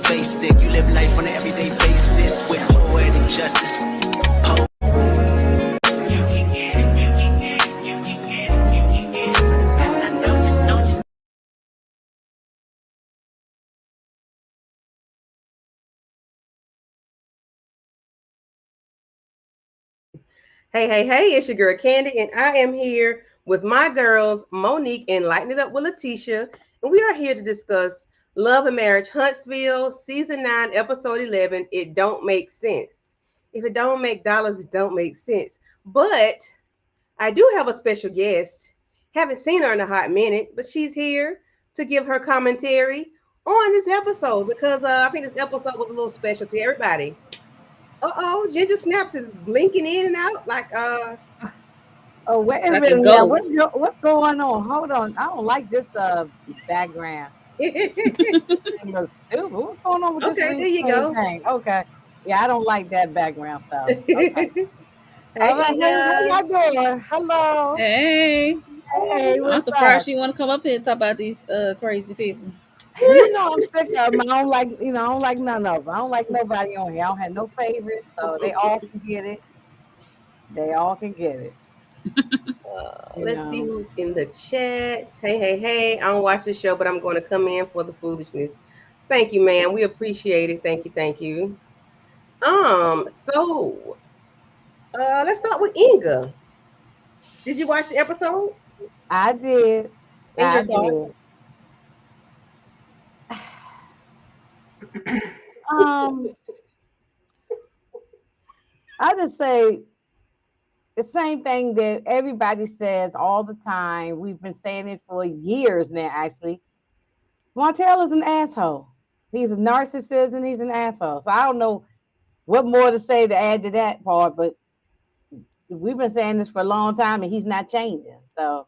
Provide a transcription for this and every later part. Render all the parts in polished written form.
was basic. You live life on an everyday basis with poetic justice. Hey, it's your girl Candy, and I am here with my girls, Monique and Lighten It Up with Letitia. And we are here to discuss Love and Marriage Huntsville, Season 9, Episode 11. It don't make sense. If it don't make dollars, it don't make sense. But I do have a special guest. Haven't seen her in a hot minute, but she's here to give her commentary on this episode because I think this episode was a little special to everybody. Ginger Snaps is blinking in and out Oh, wait a Like a minute now. ghost. What's going on? Hold on. I don't like this background. okay, It looks stupid. What's going on with this there you replay go. thing? Okay. Yeah, I don't like that background stuff. Okay. All Hey right. Hey, how y'all doing? Hello. Hey, Hey, I'm what's up? surprised you want to come up here and talk about these crazy people. Well, you know I'm sick of them. I don't like, I don't like none of them. I don't like nobody on here. I don't have no favorites, so they all can get it. They all can get it. You Let's see know. who's in the chat. Hey. I don't watch the show, but I'm going to come in for the foolishness. Thank you, man. We appreciate it. Thank you. So let's start with Inga. Did you watch the episode? I did. And I your did. thoughts? Um, I just say the same thing that everybody says all the time. We've been saying it for years now, actually. Montel is an asshole. He's a narcissist and he's an asshole. So I don't know what more to say to add to that part, but we've been saying this for a long time and he's not changing. So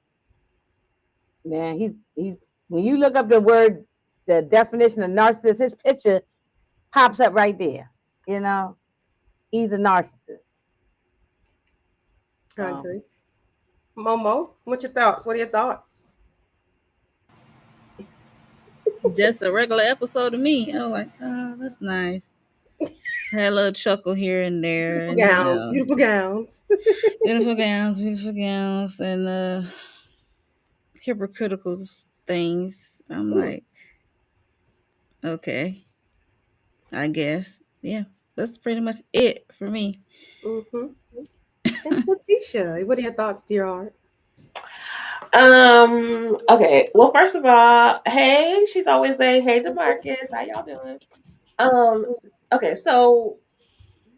man, he's when you look up the definition of narcissist, his picture pops up right there. You know, he's a narcissist. I So agree. Momo, what's your thoughts? What are your thoughts? Just a regular episode to me. I was like, oh, that's nice. Had a little chuckle here and there, Beautiful and gowns, beautiful gowns. beautiful gowns, and hypocritical things. I'm Mm, like, okay, I guess, yeah, that's pretty much it for me. mm-hmm. And Letitia, what are your thoughts, dear heart? Okay. Well, first of all, hey, she's always saying, hey, DeMarcus, how y'all doing? Um, okay, so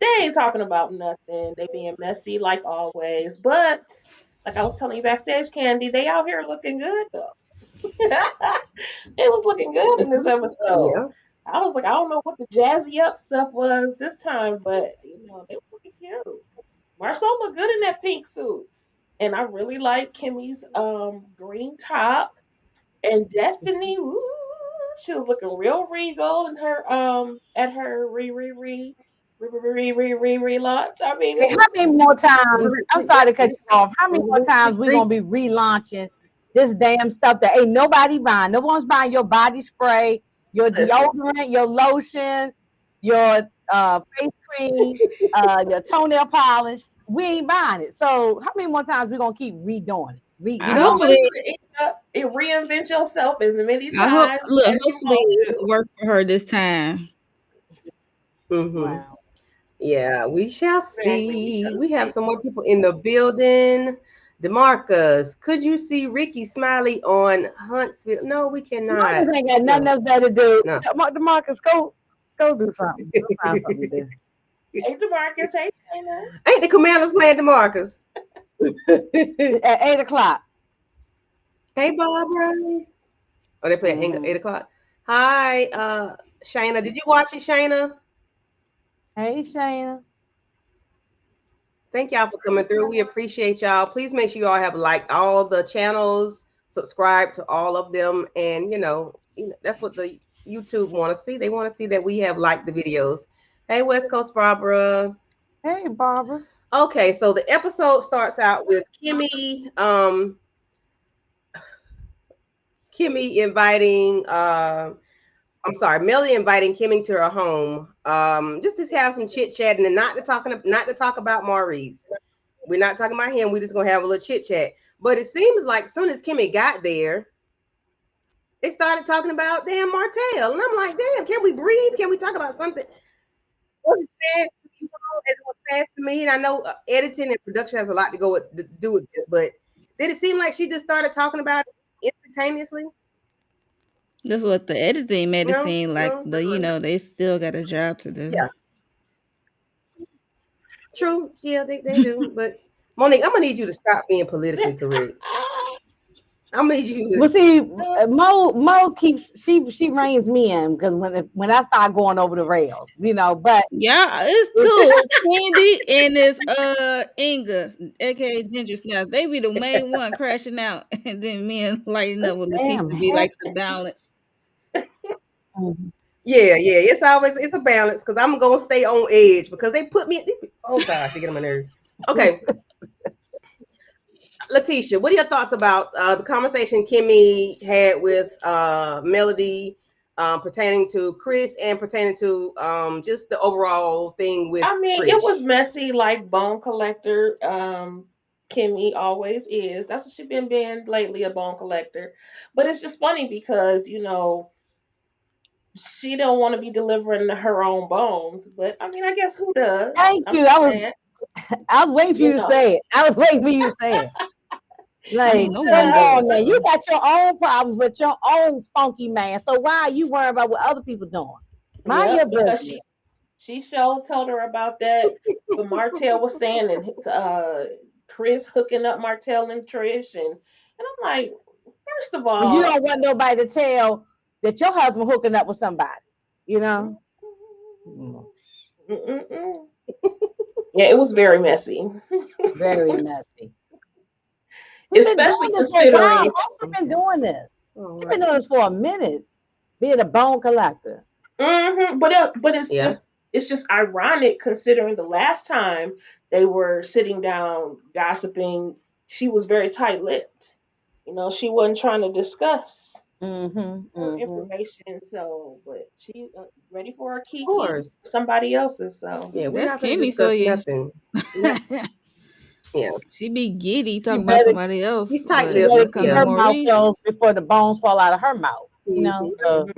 they ain't talking about nothing. They being messy like always. But like I was telling you backstage, Candy, they out here looking good though. It was looking good in this episode. Yeah. I was like, I don't know what the jazzy up stuff was this time, but they were looking cute. Marcel looked good in that pink suit. And I really like Kimmy's green top. And Destiny, ooh, she was looking real regal in her at her relaunch. I mean, it hey, how was many more times? I'm sorry to cut Re- you off. How many more times we gonna be relaunching this damn stuff that ain't nobody buying? No one's buying your body spray, your listen. deodorant, your lotion, your face cream, your toenail polish. We ain't buying it. So how many more times we gonna keep redoing it? You know Relaunching? what? Hopefully, It reinvent yourself as many I hope. times Look, as you hopefully want it to. worked for her this time. Mm-hmm. Wow. Yeah, we shall Exactly. We see. shall We have see. some more people in the building. Demarcus, could you see Ricky Smiley on Huntsville? No, we Marcus cannot. ain't got nothing No, else better to do. no. Marcus, go do something. Go find something to do. Hey, Demarcus. Hey, Dana. Ain't the Commanders playing Demarcus? At 8 o'clock. Hey, Barbara. Oh, they play at Mm-hmm. 8 o'clock. Hi, Shayna. Did you watch it, Shayna? Hey, Shayna. Thank y'all for coming through. We appreciate y'all. Please make sure y'all have liked all the channels, subscribe to all of them, and that's what the YouTube want to see. They want to see that we have liked the videos. Hey, West Coast Barbara. Hey, Barbara. Okay, so the episode starts out with Kimmy inviting I'm sorry, Melody inviting Kimmy to her home, just to have some chit chatting and not to talk about Maurice. We're not talking about him. We're just gonna have a little chit chat. But it seems like as soon as Kimmy got there, they started talking about damn Martell, and I'm like, damn, can we breathe? Can we talk about something? Was it fast to you all as it was fast to me? And I know editing and production has a lot to do with this, but did it seem like she just started talking about it instantaneously? That's what the editing made it No, seem like, no. but they still got a job to do. Yeah, true. Yeah, they do. But Monique, I'm gonna need you to stop being politically correct. I'm gonna need you Well, to. see, Mo keeps she reins me in because when I start going over the rails, But Yeah, it's two. It's Candy and it's Inga, aka Ginger Snaps. They be the main one crashing out, and then me and lighting up with damn, Letitia be heck. like the balance. Mhm. Yeah. It's a balance because I'm gonna stay on edge because they put me. Oh gosh, they get on my nerves. Okay, Letitia, what are your thoughts about the conversation Kimmy had with Melody pertaining to Chris and pertaining to just the overall thing with I mean, it was Trish? messy like Bone Collector. Kimmy always is. That's what she been being lately, a bone collector. But it's just funny because, she don't want to be delivering her own bones. But I mean, I guess who does? Thank I'm you. just saying, I was waiting for you you to know, say it. I was waiting for you to say it. I Like, mean, no come one on does. now. You So got your own problems with your own funky man. So why are you worrying about what other people doing? Mind your yep, because business. she sure told her about that. What Martell was saying and Chris hooking up Martell and Trish and I'm like, first of But you all, don't want nobody to tell that your husband hooking up with somebody. You know? Mm, mm-mm-mm. Yeah, it was very messy, very messy. She's been especially doing this for a while. considering. How's she been Okay. doing this? All She's been right. doing this for a minute, being a bone collector. But Yeah. it's just ironic considering the last time they were sitting down gossiping, she was very tight-lipped. She wasn't trying to discuss Mm-hmm. her Mm-hmm. information. So, but she ready for her Of Kiki and course. somebody else's. So, Yeah, we're that's not going to Kimmy for discuss you. nothing. We're not. Yeah. She be giddy She talking about better somebody else, He's she tight-lipped. but when better it keep comes to Yeah. her mouth Maurice, closed before the bones fall out of her mouth. Hmm. So,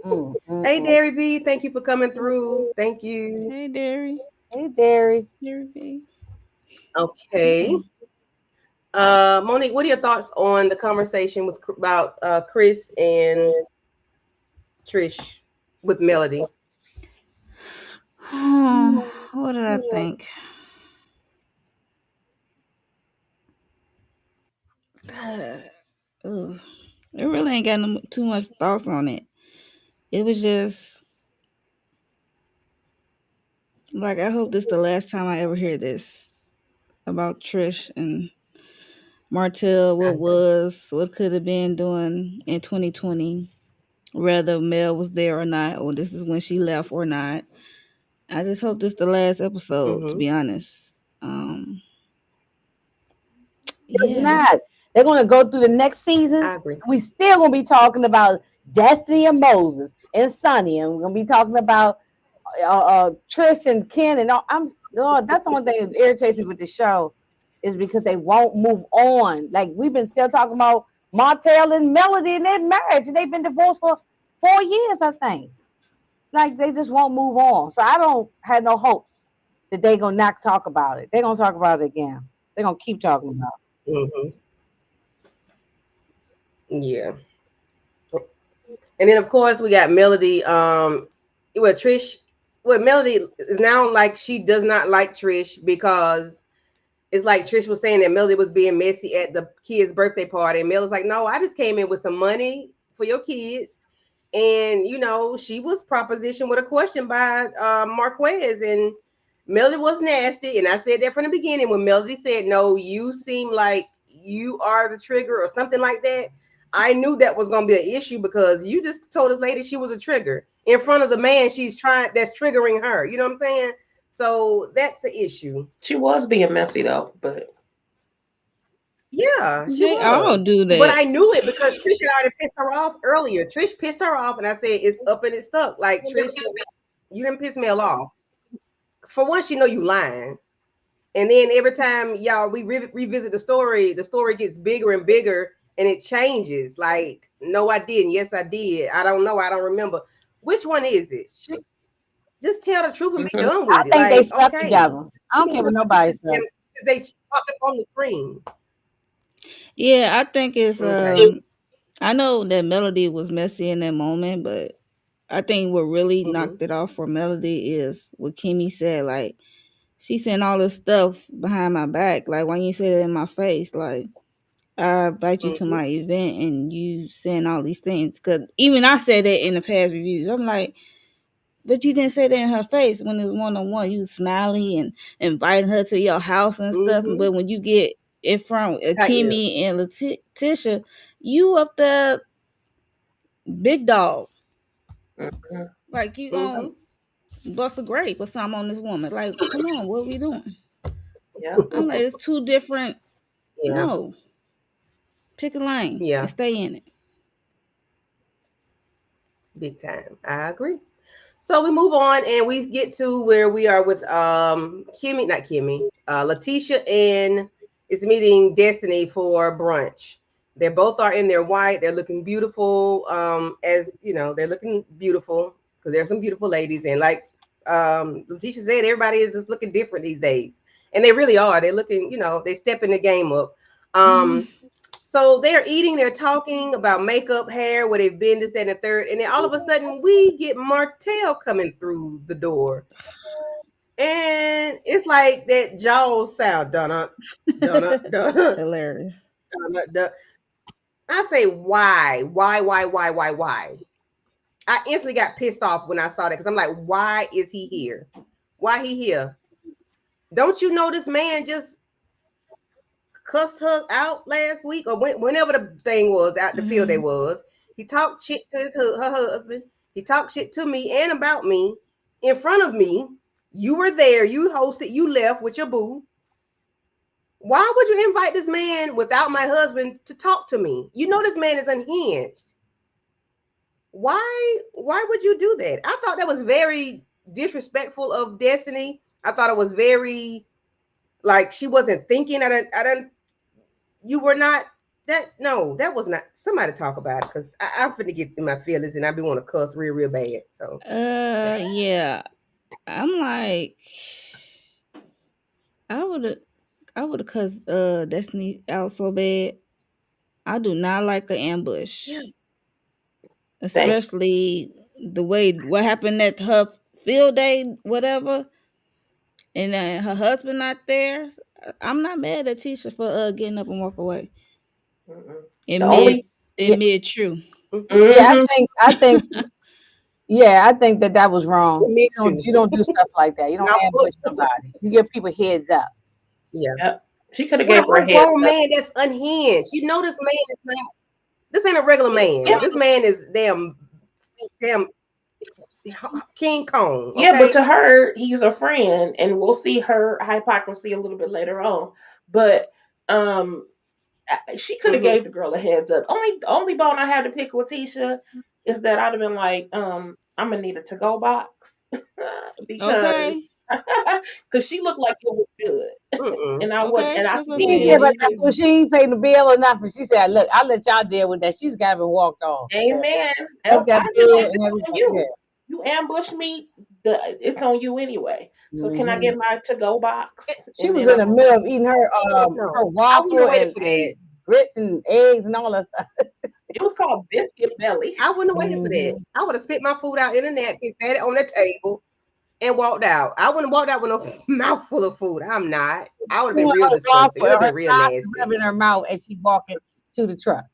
mhm. Hey, mm. Derry B, thank you for coming through. Thank you. hey, Derry, Hey, Derry. Derry B. Okay. Monique, what are your thoughts on the conversation about Chris and Trish with Melody? What did I think? Ooh, I really ain't got too much thoughts on it. It was just like I hope this the last time I ever hear this about Trish and Martell. I agree. What could have been doing in 2020, whether Mel was there or not, or this is when she left or not. I just hope this the last episode. To Hmm. be honest, It's yeah. not. They're gonna go through the next season. I agree. We still gonna be talking about Destiny and Moses and Sonny, and we're gonna be talking about Trish and Ken and all. That's the one thing that irritates me with the show is because they won't move on. Like we've been still talking about Martell and Melody and their marriage, and they've been divorced for 4 years, I think. Like they just won't move on. So I don't have no hopes that they're gonna not talk about it. They're gonna talk about it again. They're gonna keep talking about it. Hmm. Yeah. And then of course we got Melody. Well, Trish. Well, Melody is now like she does not like Trish because it's like Trish was saying that Melody was being messy at the kid's birthday party, and Melody's like, "No, I just came in with some money for your kids." And she was propositioned with a question by Marquez, and Melody was nasty. And I said that from the beginning when Melody said, "No, you seem like you are the trigger," or something like that. I knew that was going to be an issue because you just told this lady she was a trigger in front of the man that's triggering her. You know what I'm saying? So that's an issue. She was being messy though, but Yeah, she They all was. do But that. I knew it because Trish had already pissed her off earlier. Trish pissed her off, and I said it's up and it's stuck. Like Trish, you didn't piss Mel off. For once, you know you lying. And then every time y'all we revisit the story gets bigger and bigger, and it changes. Like, no, I didn't. Yes, I did. I don't know. I don't remember. Which one is it? She, Just tell the truth and be Mhm. done I with it. think they Like, stuck okay, together. I don't care what nobody says. they popped up on the screen. Yeah, I think it's Okay. I know that Melody was messy in that moment, but I think what really Mm-hmm. knocked it off for Melody is what Kimmy said. Like, she saying all this stuff behind my back. Like, why you say that in my face? Like, I invite you to Mm-hmm. my event and you saying all these things. Cause even I said that in the past reviews. I'm like, but you didn't say that in her face when it was one on one. You was smiley and inviting her to your house and stuff. Mm-hmm. But when you get in front of Tight lip. Kimmy and Letitia, you up there big dog. Mhm. Like, you Mm-hmm. gonna bust a grape or something on this woman. Like, come on, what we doing? Yeah. I'm like, it's two different. Yeah. No, pick a lane and Yeah. stay in it. Big time. I agree. So we move on and we get to where we are with Kimmy, not Kimmy, Letitia and is meeting Destiny for brunch. They both are in their white. They're looking beautiful. As you know, they're looking beautiful because there's some beautiful ladies. And like Letitia said, everybody is just looking different these days. And they really are. They're looking, they stepping the game up. Um, so they're eating, they're talking about makeup, hair, where they've been, this, that, and the third. And then all of a sudden, we get Martell coming through the door. And it's like that Jaws sound. Dun dun dun Hilarious. dun. I say, why? Why? I instantly got pissed off when I saw that because I'm like, why is he here? Why he here? Don't you know this man just cussed her out last week or whenever the thing was out the field they Mm-hmm. was. He talked shit to her husband. He talked shit to me and about me in front of me. You were there. You hosted. You left with your boo. Why would you invite this man without my husband to talk to me? You know this man is unhinged. Why would you do that? I thought that was very disrespectful of Destiny. I thought it was very like she wasn't thinking. I don't you were not that no, that was not somebody talk about it because I'm finna get in my feelings and I be want to cuss real bad. So Yeah. I'm like, I would have, I would have cussed Destiny out so bad. I do not like an ambush, yeah. Same. especially the way what happened at her field day, whatever, and her husband not there. I'm not mad at Tisha for getting up and walk away Mm-mm. The in only. Yeah, mid true. Mm-hmm. yeah. Hmm. I think, yeah, I think that was wrong. Me too. You don't do stuff like that. You don't Mouthful ambush of food. somebody. You give people heads up. Yeah. Yep. She could have With a gave her a whole heads grown up. man that's unhinged. You know this man is not. This ain't a regular Yeah. man. This man is damn King Kong. Yeah, but to Okay. her, he's a friend, and we'll see her hypocrisy a little bit later on. But um, she could have Mm-hmm. gave the girl a heads up. Only bone I had to pick with Tisha is that I'd have been like, I'm gonna need a to go box because Okay, because she looked like it was good, Mm-mm. and I would okay, and I that's what I see Yeah, said. it was but that's good. what she ain't paid the bill or nothing. She said, "Look, I'll let y'all deal with that." She's got to walked off. Yeah, Amen. take Yep, that I'd have been bill like, and it's on everything. Yeah. you. You ambush me, it's on you anyway. So can I Hmm. get my to go box She and was then in I'm the on middle my of eating her No, her I wouldn't waffle have waited for that. and grits and eggs and all that stuff. It was called biscuit belly. I wouldn't have waited for that. Hmm. I would have spit my food out in a napkin, sat it on the table, and walked out. I wouldn't have walked out with a mouthful of food. I'm not. I would have been real Her disgusted. It waffle would and have her been real sausage nasty. rubbing her mouth as she walking to the truck.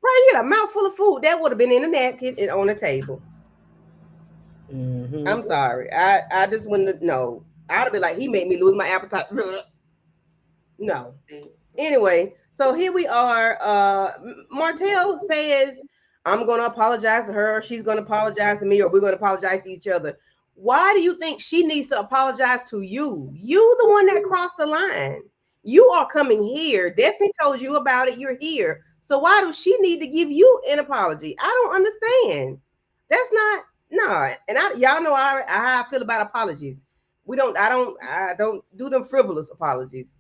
Right here, a mouthful of food that would have been in a napkin and on the table. Hmm. I'm sorry. I just wouldn't. No, I'd have been like, he made me lose my appetite. No. Anyway, so here we are. Martell says, I'm going to apologize to her. She's going to apologize to me, or we're going to apologize to each other. Why do you think she needs to apologize to you? You the one that crossed the line. You are coming here. Destiny told you about it. You're here. So why does she need to give you an apology? I don't understand. That's not no. And y'all know how I feel about apologies. I don't do them frivolous apologies.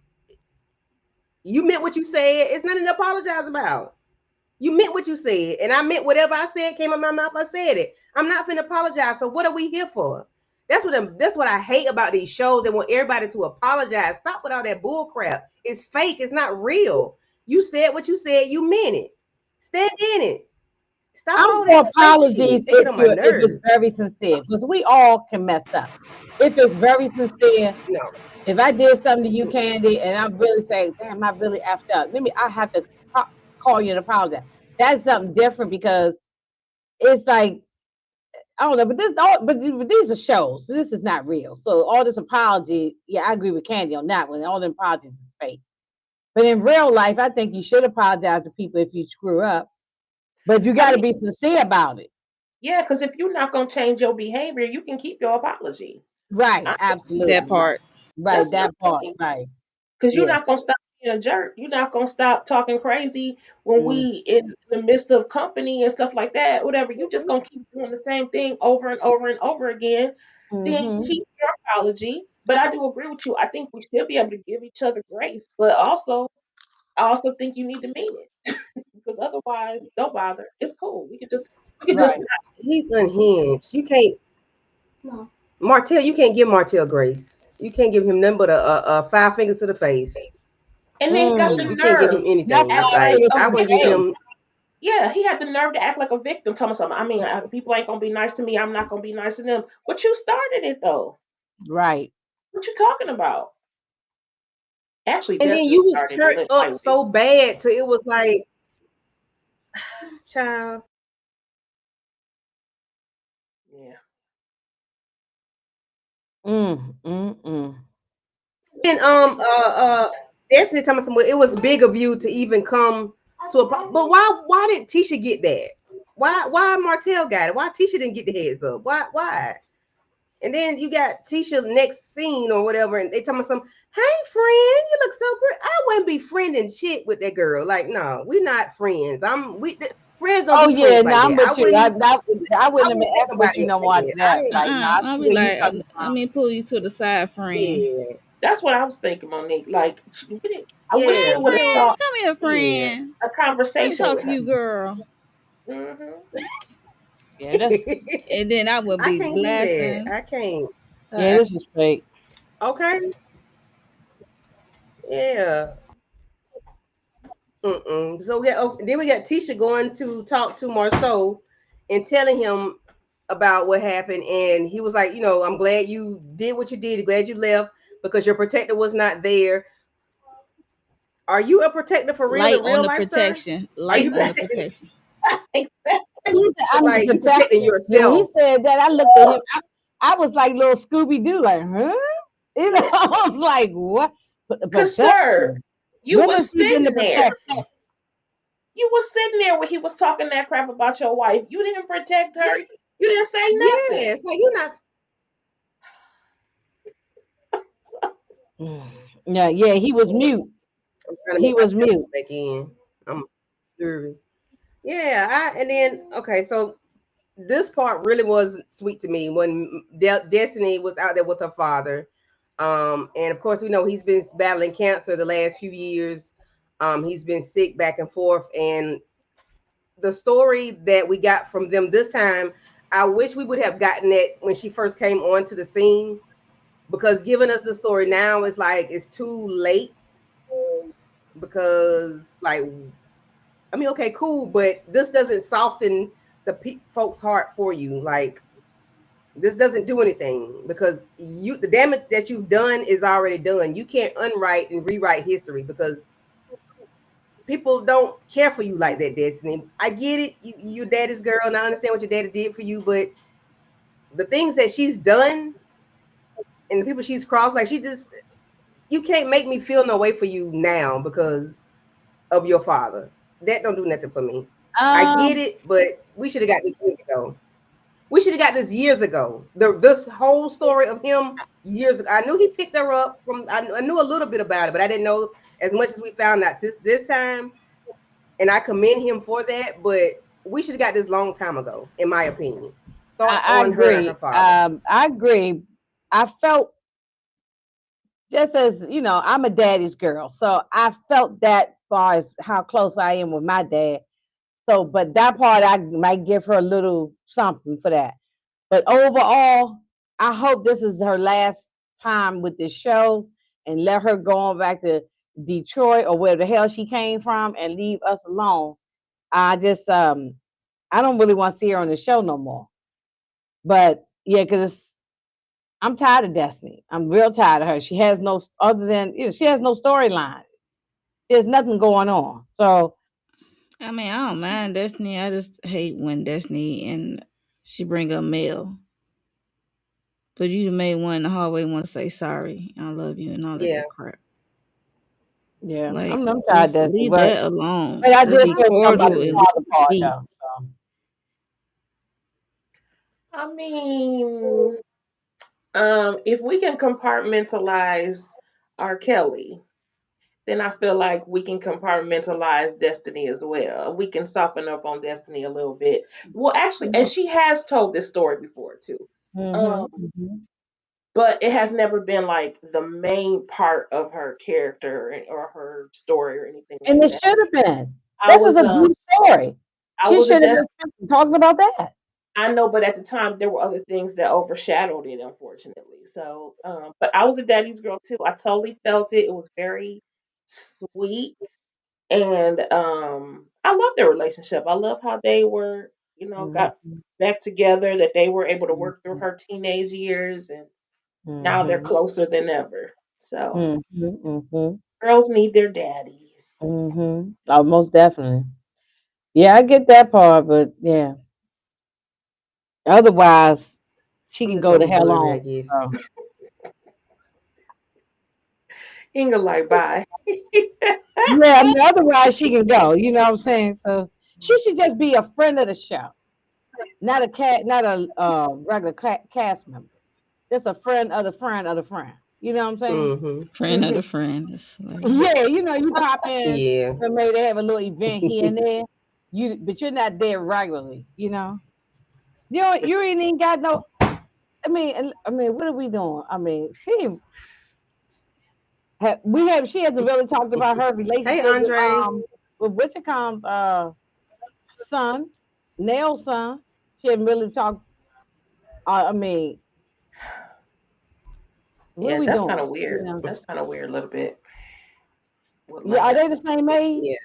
You meant what you said. It's nothing to apologize about. You meant what you said, and I meant whatever I said came out of my mouth. I said it. I'm not finna apologize. So what are we here for? That's what I hate about these shows. They want everybody to apologize. Stop with all that bull crap. It's fake. It's not real. You said what you said. You meant it. Stand in it. Stop I'm all for that fake apologies shit. They get on my if it's nerves. very sincere, because we all can mess up. If it's very sincere, No. if I did something to you, Candy, and I'm really saying, damn, I really effed up. I have to call you and apologize. That's something different because it's like, I don't know, but these are shows. So this is not real. So all this apology, yeah, I agree with Candy on that one. All the apologies is fake. But in real life, I think you should apologize to people if you screw up. But you I got to mean, be sincere about it. yeah, because if you're not gonna change your behavior, you can keep your apology. Right, I, That absolutely. part. Right, that's my that part, thing. right. Because you're Yeah. not gonna stop being a jerk. You're not gonna stop talking crazy when Mm, we in the midst of company and stuff like that. Whatever. You just gonna keep doing the same thing over and over and over again. Then mm-hmm. keep your apology. But I do agree with you. I think we should be able to give each other grace. But also, I also think you need to mean it. Because otherwise, don't bother. It's cool. We could just Right. not. He's unhinged. You can't Martell, you can't give Martell grace. You can't give him nothing but a five fingers to the face. And then he got the Mm. You can't give nerve him to That's anything. act five like Like fingers a to I the wouldn't give victim. face. him. Yeah, he had the nerve to act like a victim. Tell me something. I mean, people ain't gonna be nice to me. I'm not gonna be nice to them. But you started it though. Right. What you talking about? Actually, And then Destiny you was started it turned up lightly. so bad to it was like, child. Yeah. Mm. And Destiny told me some. It was big of you to even come to a. But why didn't Tisha get that? Why Martell got it? Why Tisha didn't get the heads up? Why? And then you got Tisha next scene or whatever, and they tell me some. Hey friend, you look so pretty. I wouldn't be friending shit with that girl. Like no, we're not friends. Friends don't Oh do yeah, friends like now I'm that. I with you. wouldn't. I I wouldn't have been wouldn't take effing with nobody you else no like more after that. I that. didn't. Like, nah, I I'll see be where you like, coming let from. me pull you to the side, friend. Yeah, That's what I was thinking, Monique. Like, I wish Hey, we yeah, would have friend, thought come here, yeah. friend. a Let me conversation talk with to her. you, girl. Hmm. Yeah, that's And then I would I be can't do that. blasting I can't. yeah, her. this is fake. Okay. Yeah. Mm-mm. So then we got Tisha going to talk to Marceau and telling him about what happened, and he was like, I'm glad you did what you did. Glad you left because your protector was not there. Are you a protector for real Light in on real the life, sir? protection. Are Light you on the Exactly. protecting? protection. Exactly. He said, I'm the Like you protecting protector. Yeah, when he yourself? said that, I looked at him. I was like little Scooby Doo, like, huh? I was like, what? The Cause, sir, protector. you When was has he been the sitting there. protector? You was sitting there when he was talking that crap about your wife. You didn't protect her. Yeah. You didn't say nothing. Yes. Like you're not. Yeah, he was mute. I'm trying to He make was myself mute. come back in. I'm sure. Yeah. And then okay, so this part really was sweet to me when Destiny was out there with her father. And of course, we know he's been battling cancer the last few years. He's been sick back and forth. And the story that we got from them this time, I wish we would have gotten it when she first came onto the scene because giving us the story now is like it's too late because like I mean okay cool but this doesn't soften the folks heart for you like this doesn't do anything because the damage that you've done is already done. You can't unwrite and rewrite history because people don't care for you like that, Destiny. I get it. Your daddy's girl, and I understand what your daddy did for you, but the things that she's done and the people she's crossed, like she just, you can't make me feel no way for you now because of your father. That don't do nothing for me. I get Um, it, but we should have got this years ago. We should have got this years ago. This whole story of him years ago. I knew he picked her up from. I knew a little bit about it, but I didn't know as much as we found out this time. And I commend him for that. But we should have got this long time ago, in my opinion. Thoughts I on her and her agree. father? I agree. I felt just as I'm a daddy's girl, so I felt that far as how close I am with my dad. So, but that part I might give her a little something for that. But overall, I hope this is her last time with this show and let her go on back to Detroit or where the hell she came from and leave us alone. I just I don't really want to see her on the show no more. But yeah, because I'm tired of Destiny. I'm real tired of her. She has no other than she has no storyline. There's nothing going on. So I mean, I don't mind Destiny. I just hate when Destiny and she bring up Mel. But you made one in the hallway want to say sorry, I love you, and all that Yeah, good crap. yeah, Like, I'm tired of just Destiny. leave But that alone. I Just did be feel something about cordial the and leave father it part be. though. So I mean, if we can compartmentalize R. Kelly, then I feel like we can compartmentalize Destiny as well. We can soften up on Destiny a little bit. Well, actually, and she has told this story before too. mm-hmm, Um, mm-hmm. but it has never been like the main part of her character or her story or anything like And it that. should have been. I This is was a good story. I She was a should have Des been talking about that. I know, but at the time there were other things that overshadowed it, unfortunately. So, but I was a daddy's girl too. I totally felt it. It was very sweet, and I love their relationship. I love how they were, got Mm-hmm, back together. That they were able to work through mm-hmm, her teenage years, and now they're mm-hmm, closer than ever. So, mm-hmm, girls need their daddies. mm-hmm. Oh, most definitely. Yeah, I get that part, but yeah. Otherwise, she I'm can just go gonna to be hell blurry, on. I guess. So. Inga like bye. Yeah, I mean, otherwise she can go. You know what I'm saying? So she should just be a friend of the show, not a not a regular cast member. Just a friend of the friend of the friend. You know what I'm saying? Mm-hmm. Friend of the friend. That's hilarious. Yeah, you pop in Yeah. and maybe they have a little event here and there. But you're not there regularly. You ain't even got no. I mean, what are we doing? I mean, she hasn't really talked about her Hey, relationship with Andre. Witchcom's son, Nail's son. She hadn't really talked. I mean, what are Yeah, we that's doing? kind of weird. That's kind of weird a little bit. Wouldn't Yeah, like are that. they the same age? Yeah,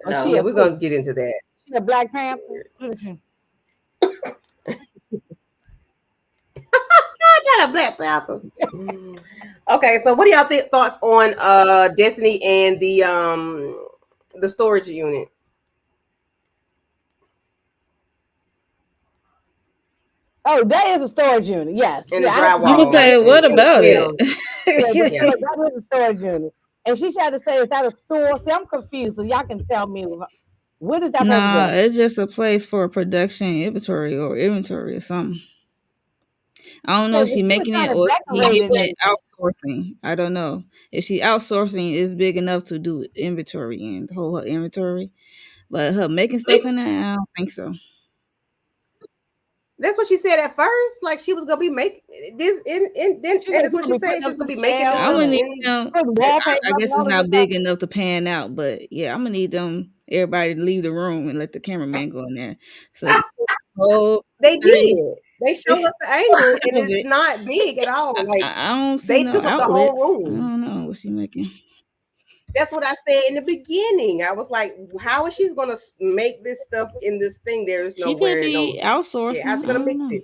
Or she yeah, No. a we're who? gonna get into that. She a Black Panther? What is she? I got a black panther. Okay, so what do y'all think thoughts on Destiny and the storage unit Oh, that is a storage unit. Yes, and the yeah, I had to You check can that. drywall say, what and the about it? smell? Yeah, Yeah. that is a storage unit. And she tried to say, is that a store? See, I'm confused. So y'all can tell me what is that supposed to Nah, be? it's just a place for production inventory or something. I don't know Yeah, if but she she was making trying it to or she decorate it giving it and outsourcing. I don't know. If she outsourcing is big enough to do inventory and hold her inventory. But her making stuff in there, I don't think so. That's what she said at first. Like she was gonna be making this in then she that's gonna, she what gonna she be said. putting She up was gonna some be making this I'm shelves stuff gonna and need in. them. putting I wallpaper up and guess all it's this not stuff. big enough to pan out, but yeah, I'm gonna need them. Everybody to leave the room and let the cameraman go in there. So you see the whole They three did. They show space us the angle and of it's it. not big at all. Like I don't see they no took up the whole outlets. I room. don't know what she making. That's what I said in the beginning. I was like, how is she gonna make this stuff in this thing? There is She could nowhere it be knows. Yeah, how's outsourcing. she I gonna don't mix know. it?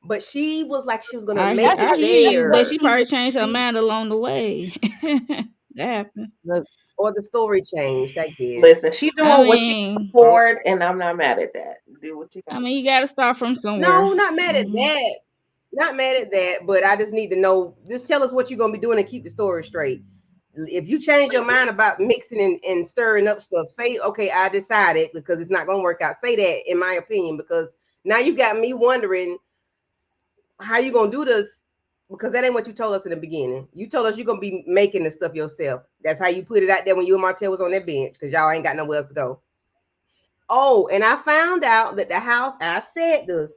But she was like she was gonna make That's it I how hear that's you, the way but there. she she probably changed her She mind along the way. That happens. look. or the story changed, I guess. Listen, she I doing what she can mean, Oh, afford, and I'm not mad at that. Do what you gotta you got to start from somewhere. no, not mad at Hmm. that. Not mad at that, but I just need to know. Just tell us what you're gonna be doing and keep the story straight. If you change your mind about mixing and stirring up stuff, say, okay, I decided because it's not gonna work out. Say that, in my opinion, because Now you got me wondering how you gonna do this because that ain't what you told us in the beginning. You told us you're gonna be making this stuff yourself. That's how you put it out there when you and Martell was on that bench because y'all ain't got nowhere else to go. Oh, and I found out that the house I said this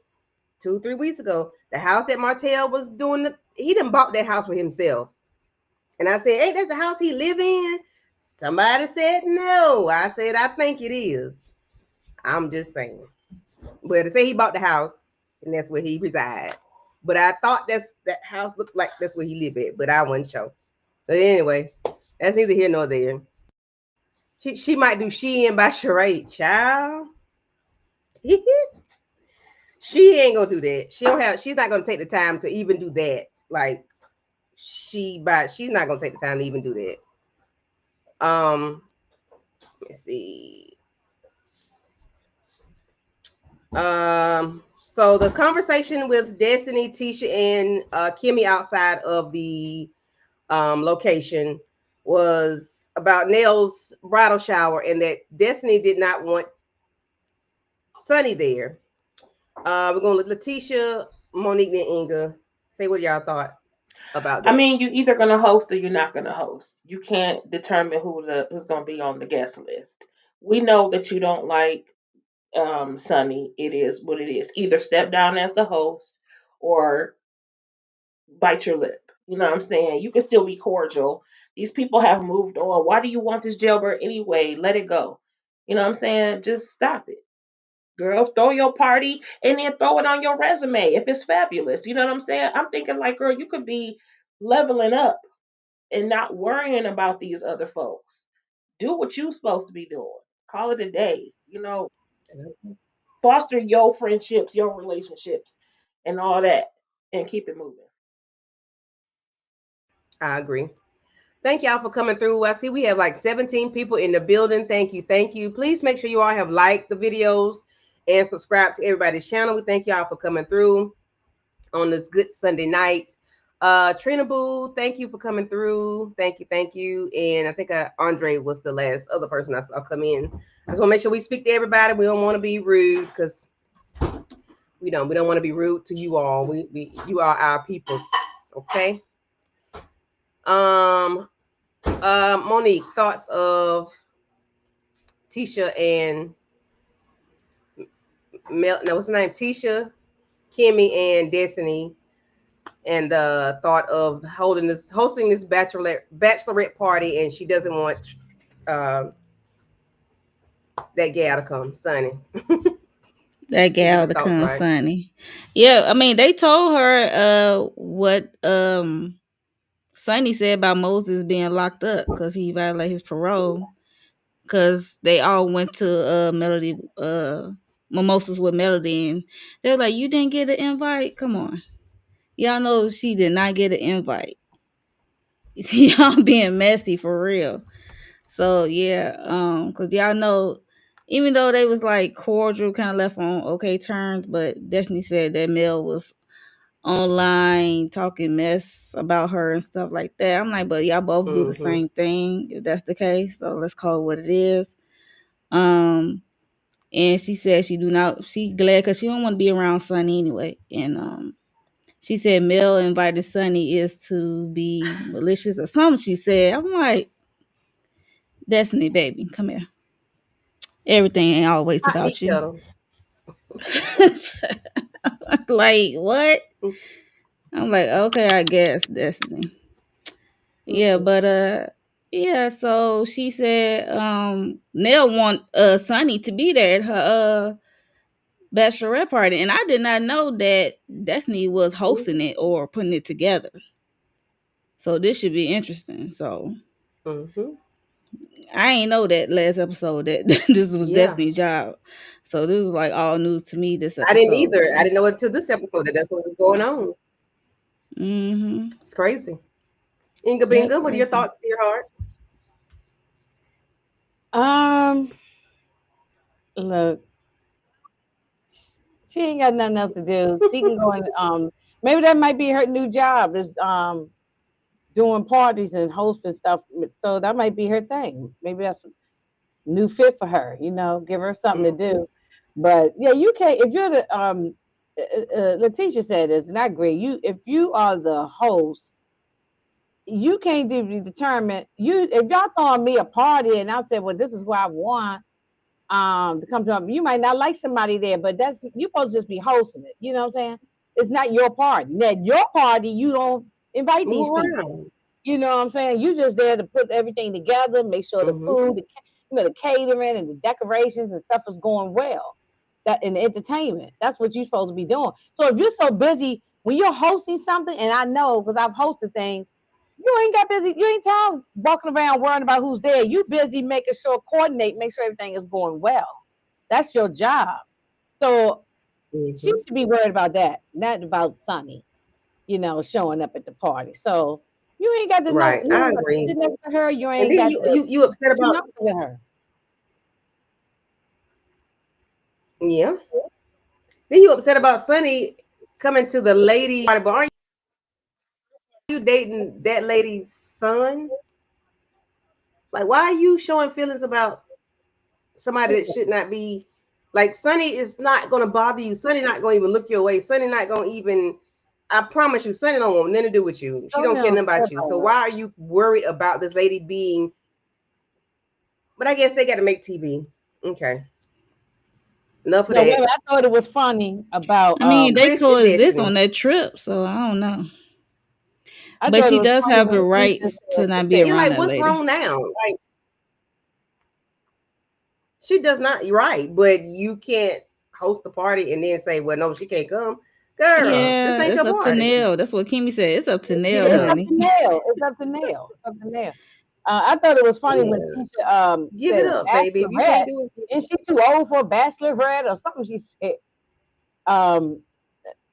2, 3 weeks ago, the house that Martell was doing, he done bought that house for himself. And I said, hey, that's the house he live in. Somebody said no. I said, I think it is. I'm just saying. But to say he bought the house and that's where he reside. But I thought that house looked like that's where he lived at, but I wasn't sure. But anyway, that's neither here nor there. She might do She In by Charade, child. She ain't gonna do that. She's not gonna take the time to even do that. Like she's not gonna take the time to even do that. Let's see. So the conversation with Destiny, Tisha, and Kimmy outside of the location was about Nell's bridal shower and that Destiny did not want Sunny there. We're gonna let Letitia, Monique, and Inga say what y'all thought about I that. mean, you either gonna host or you're not gonna host. You can't determine who's gonna be on the guest list. We know that you don't like Sunny. It is what it is. Either step down as the host or bite your lip. You know what I'm saying? You can still be cordial. These people have moved on. Why do you want this jailbird anyway? Let it go. You know what I'm saying? Just stop it. Girl, throw your party and then throw it on your resume if it's fabulous. You know what I'm saying? I'm thinking like, girl, you could be leveling up and not worrying about these other folks. Do what you're supposed to be doing. Call it a day. You know, foster your friendships, your relationships, and all that, and keep it moving. I agree. Thank y'all for coming through. I see we have like 17 people in the building. Thank you. Thank you. Please make sure you all have liked the videos and subscribe to everybody's channel. We thank y'all for coming through on this good Sunday night. Trina Boo, thank you for coming through. Thank you. Thank you. And I think Andre was the last other person I saw come in. I just want to make sure we speak to everybody. We don't want to be rude because we don't want to be rude to you all. You are our people. Okay. Um Monique, thoughts of Tisha and Mel? No, what's her name? Tisha, Kimmy, and Destiny, and the thought of hosting this bachelorette party, and she doesn't want uh, that gal to come, Sunny. That Give me gal the to thoughts, come, right? Sunny. Yeah, I mean they told her what Sonny said about Moses being locked up because he violated his parole. Because they all went to Melody mimosas with Melody, and they're like, "You didn't get an invite? Come on, y'all know she did not get an invite. Y'all being messy for real." So yeah, because y'all know, even though they was like cordial, kind of left on okay terms, but Destiny said that Mel was online talking mess about her and stuff like that. I'm like, but y'all both do the Mm-hmm. same thing if that's the case. So let's call it what it is. Um, and she said she glad because she don't want to be around Sunny anyway. And she said Mel invited Sunny is to be malicious or something. She said, I'm like, Destiny, baby, come here. Everything ain't always Hot meat about you. kettle. Like what? I'm like, okay, I guess Destiny. Yeah, Mm-hmm. but yeah, so she said Nell want Sunny to be there at her bachelorette party. And I did not know that Destiny was hosting it or putting it together. So this should be interesting. So Mm-hmm. I ain't know that last episode that this was Yeah, Destiny's job. So this was like all news to me this I didn't episode. either. So I didn't know until this episode that that's what was going on. mm-hmm. It's crazy. Inga Yep, Binga, what are your crazy. thoughts, dear heart? Um, Look, she ain't got nothing else to do. She can go and maybe that might be her new job is doing parties and hosting stuff. So that might be her thing. Maybe that's a new fit for her. Give her something to do. But yeah, you can't if you're the Letitia said this, and I agree. If you are the host, you can't determine you if y'all throwing me a party and I said, well, this is where I want to come to. You might not like somebody there, but that's you supposed to just be hosting it. You know what I'm saying? It's not your party. Now your party, you don't invite these Move people. around. You know what I'm saying? You just there to put everything together, make sure the Hmm. food, the catering and the decorations and stuff is going well. That in the entertainment, that's what you're supposed to be doing. So if you're so busy when you're hosting something, and I know because I've hosted things, you ain't got busy. You ain't time walking around worrying about who's there. You busy making sure coordinate, make sure everything is going well. That's your job. So she Hmm. should be worried about that, not about Sunny, showing up at the party. So you ain't got to know. Right. You I ain't got to agree. sit next to her. You And ain't then got you to you you upset do about, nothing with her. yeah. Then you upset about Sonny coming to the lady party, but aren't you dating that lady's son? Like, why are you showing feelings about somebody that should not be? Like, Sonny is not gonna bother you. Sonny not gonna even look your way. Sonny not gonna even. I promise you, Sonny don't want nothing to do with you. She So don't care don't nothing care about you. So about her. why are you worried about this lady being? But I guess they got to make TV. Okay, enough of No, wait, that. I thought it was funny about I mean, they Chris and coexist Destiny. on that trip, so I don't know. I But thought it she was does funny have when the Tisha rights to not be said, You're around like, that what's lady. wrong now? Like, she does not. You're right, but you can't host a party and then say, well, no, she can't come. Girl, this Yeah, ain't it's your up to party. Nell. That's what Kimmy said. It's up to Give Nell, it it's up. up to honey. Nail. It's up to Nail. It's up to Nail. I thought it was funny when Yeah, Tisha give it said up, baby. If you bachelorette. can't do it, Is she too old for a bachelorette or something? She said, um,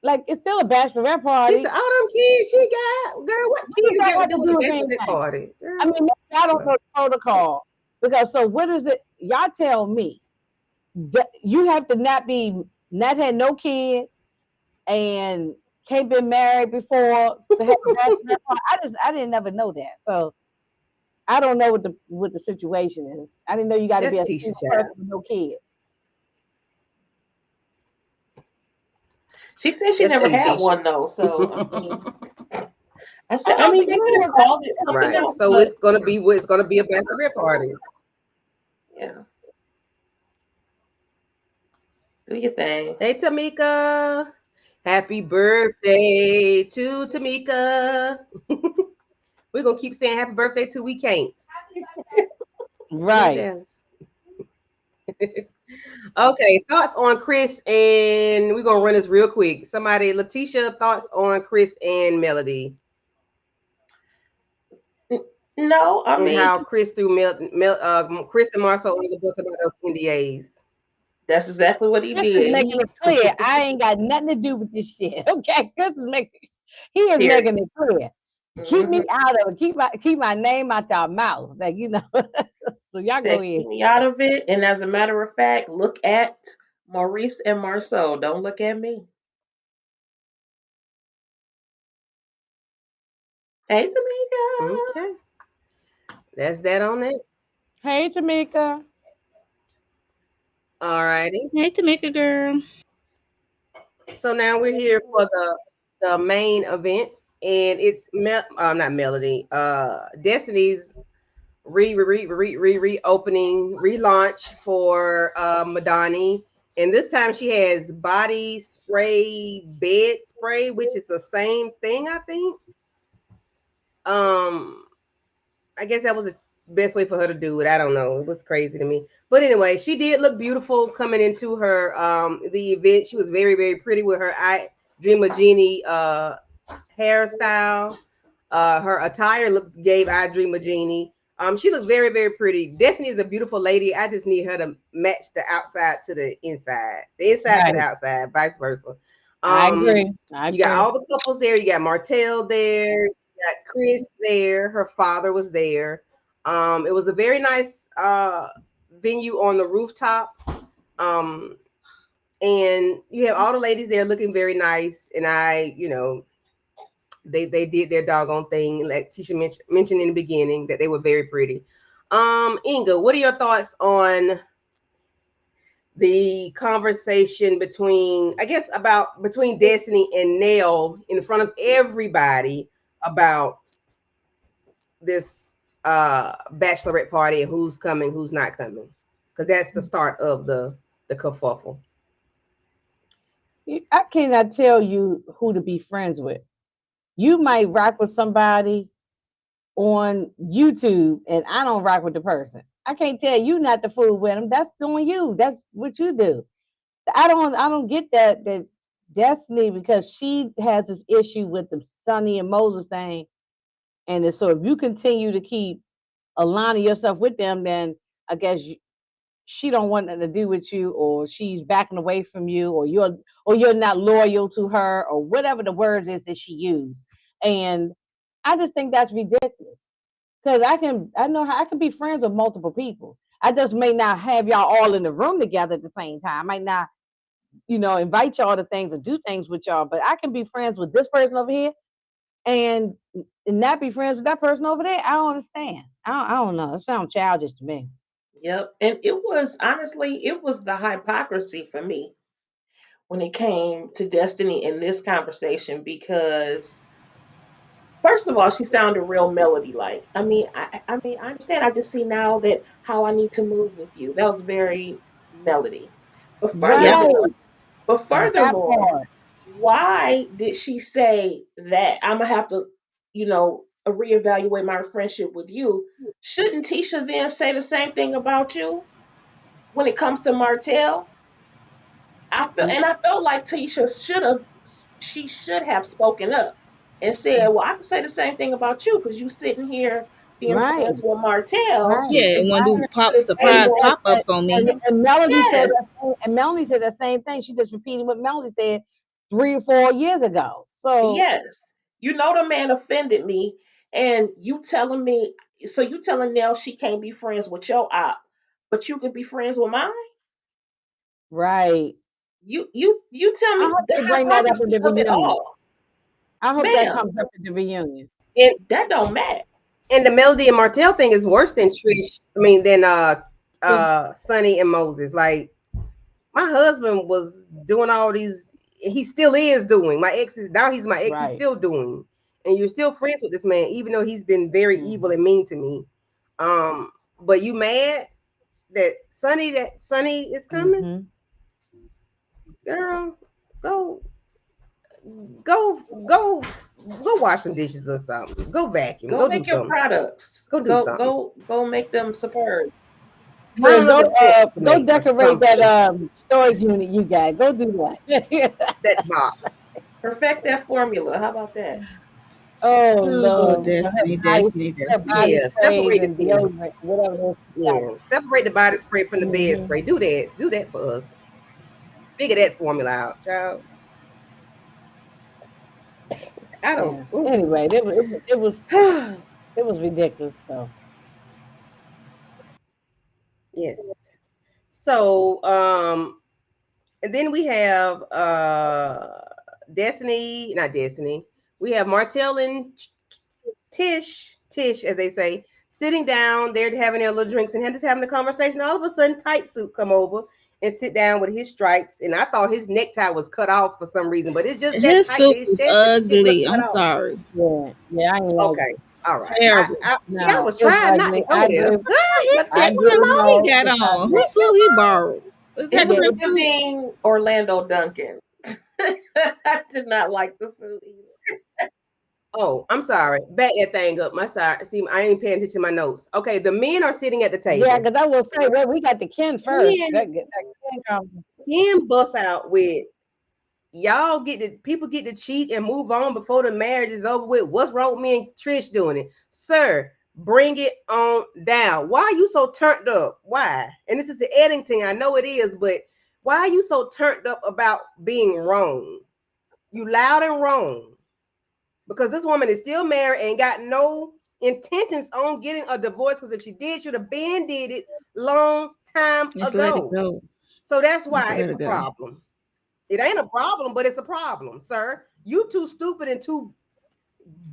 like it's still a bachelorette she said, party. all them kids she got, girl, what What does kids that got to have do to with do the with bachelorette anything? party? I mean, Girl, maybe I don't know no. the protocol because so what is it? Y'all tell me that you have to not had no kids and can't been married before to have a bachelorette party. I didn't never know that. So I don't know what the situation is. I didn't know you got to be That's a Tisha single person Child. with no kids. She said she That's never too had Tisha. one though, so I mean, I said, I Oh, mean, but they you could have know what? called it something Right. else, So but it's gonna be a bachelorette party. yeah, do your thing. Hey Tamika. Happy birthday to Tamika. We're gonna keep saying happy birthday till we can't. Right. Dallas. Okay, thoughts on Chris and we're gonna run this real quick. Somebody, Letitia, thoughts on Chris and Melody N- No, I and mean, how Chris threw Chris and Marcel under the bus about those NDAs. that's exactly what he Chris is did. making it clear. I ain't got nothing to do with this shit. Okay, Chris is making. He is Period. making it clear. Keep me Hmm. out of it. Keep my name out your mouth. Like So y'all go Said ahead. keep me out of it. And as a matter of fact, look at Maurice and Marceau. Don't look at me. Hey, Tamika. Okay, that's that on that. Hey, Tamika. All righty. Hey, Tamika girl. So now we're here for the main event, and it's not Melody, Destiny's reopening relaunch for Madani, and this time she has body spray, bed spray, which is the same thing, I think. Um, I guess that was the best way for her to do it. I don't know. It was crazy to me. But anyway, she did look beautiful coming into her the event. She was very, very pretty with her I Dream of Genie hairstyle. Her attire gave I Dream of Genie. She looks very, very pretty. Destiny is a beautiful lady. I just need her to match the outside to the inside to the Right. outside, vice versa. I Um, agree. I you got agree. all the couples there. You got Martell there. You got Chris there. Her father was there. It was a very nice venue on the rooftop. Um, and you have all the ladies there looking very nice. And they did their doggone thing, like Tisha mentioned in the beginning, that they were very pretty. Inga, what are your thoughts on the conversation between, I guess, between Destiny and Nell in front of everybody about this bachelorette party and who's coming, who's not coming, because that's the start of the kerfuffle. I cannot tell you who to be friends with. You might rock with somebody on YouTube, and I don't rock with the person. I can't tell you not to fool with them. That's doing you. That's what you do. I don't get that Destiny, because she has this issue with the Sonny and Moses thing, and so if you continue to keep aligning yourself with them, then I guess she don't want nothing to do with you, or she's backing away from you, or you're not loyal to her, or whatever the words is that she used. And I just think that's ridiculous. Because I know how I can be friends with multiple people. I just may not have y'all all in the room together at the same time. I might not, invite y'all to things or do things with y'all, but I can be friends with this person over here and not be friends with that person over there. I don't understand. I don't know. It sounds childish to me. Yep. And it was honestly, it was the hypocrisy for me when it came to Destiny in this conversation because first of all, she sounded real melody like. I mean, I understand. I just see now that how I need to move with you. That was very melody. But Yep. furthermore, Right. but That furthermore, part. why did she say that I'm gonna have to, reevaluate my friendship with you? Shouldn't Tisha then say the same thing about you when it comes to Martell? I felt like Tisha she should have spoken up and said, "Well, I can say the same thing about you because you sitting here being Right. friends with Martell, Right. Yeah, and and you want to coming do into pop the And surprise table." pop ups on me. and Melody said Yes, that. And Melody said the same thing. She just repeated what Melody said 3 or 4 years ago. So yes, the man offended me, and you telling me, so you telling Nell she can't be friends with your op, but you can be friends with mine. right. You tell I me hope the they bring that up at hypocrisy the of it reunion. all, I hope that ma'am. comes up at the reunion. And That don't matter. and the Melody and Martell thing is worse than Trish. I mean, than Sonny and Moses. Like, my husband was doing all these. He still is doing. My ex is now. He's my ex. He's Right. still doing. And you're still friends with this man, even though he's been very evil Mhm. and mean to me. But you mad that Sonny is coming? Mhm. Girl, go go go go wash some dishes or something. Go vacuum. Go Go do make your something. products. Go do Go something. go go make them superb. Yeah, Find another scent to go make or decorate that something. storage unit you got. Go do that. That box. Perfect that formula. How about that? Oh Oh, Lord, Destiny, body, Destiny, her body Destiny. Yeah, sprays separate the and two. deodorant, whatever else she got. Yeah, separate the body spray from the bed Hmm. spray. Do that. Do that for us. Figure that formula out, child. I don't. Yeah. Ooh. Anyway, it was ridiculous. So Yes. So, and then we have Destiny, not Destiny. We have Martell and Tish, as they say, sitting down. They're having their little drinks and just having a conversation. All of a sudden, Tight Suit come over and sit down with his stripes. And I thought his necktie was cut off for some reason, but it's just that His tight that suit his was chest and shit look ugly. cut I'm off. sorry. yeah, yeah, I ain't like Okay, it. all right. Terrible. See, I No, was it's trying not to ugly. go there, His but I that give one it long he no got because on. it, Whose suit he borrowed? Was It that yeah, was Trish suit? giving Orlando Duncan. I did not like the suit either. oh, I'm sorry. Back that thing up. My side. See, I ain't paying attention to my notes. Okay, the men are sitting at the yeah, table. because I will say, well, we got the Ken first. Ken, That Ken conversation. Ken busts out with y'all people get to cheat and move on before the marriage is over with. What's wrong with me and Trish doing it? Sir, bring it on down. Why are you so turned up? Why? And this is the editing. I know it is, but why are you so turned up about being wrong? You loud and wrong. Because this woman is still married and got no intentions on getting a divorce. Because if she did, she would have been did it long time Just let it ago. go. So that's Just why let it's a it go. problem. It ain't a problem, but it's a problem, sir. You too stupid and too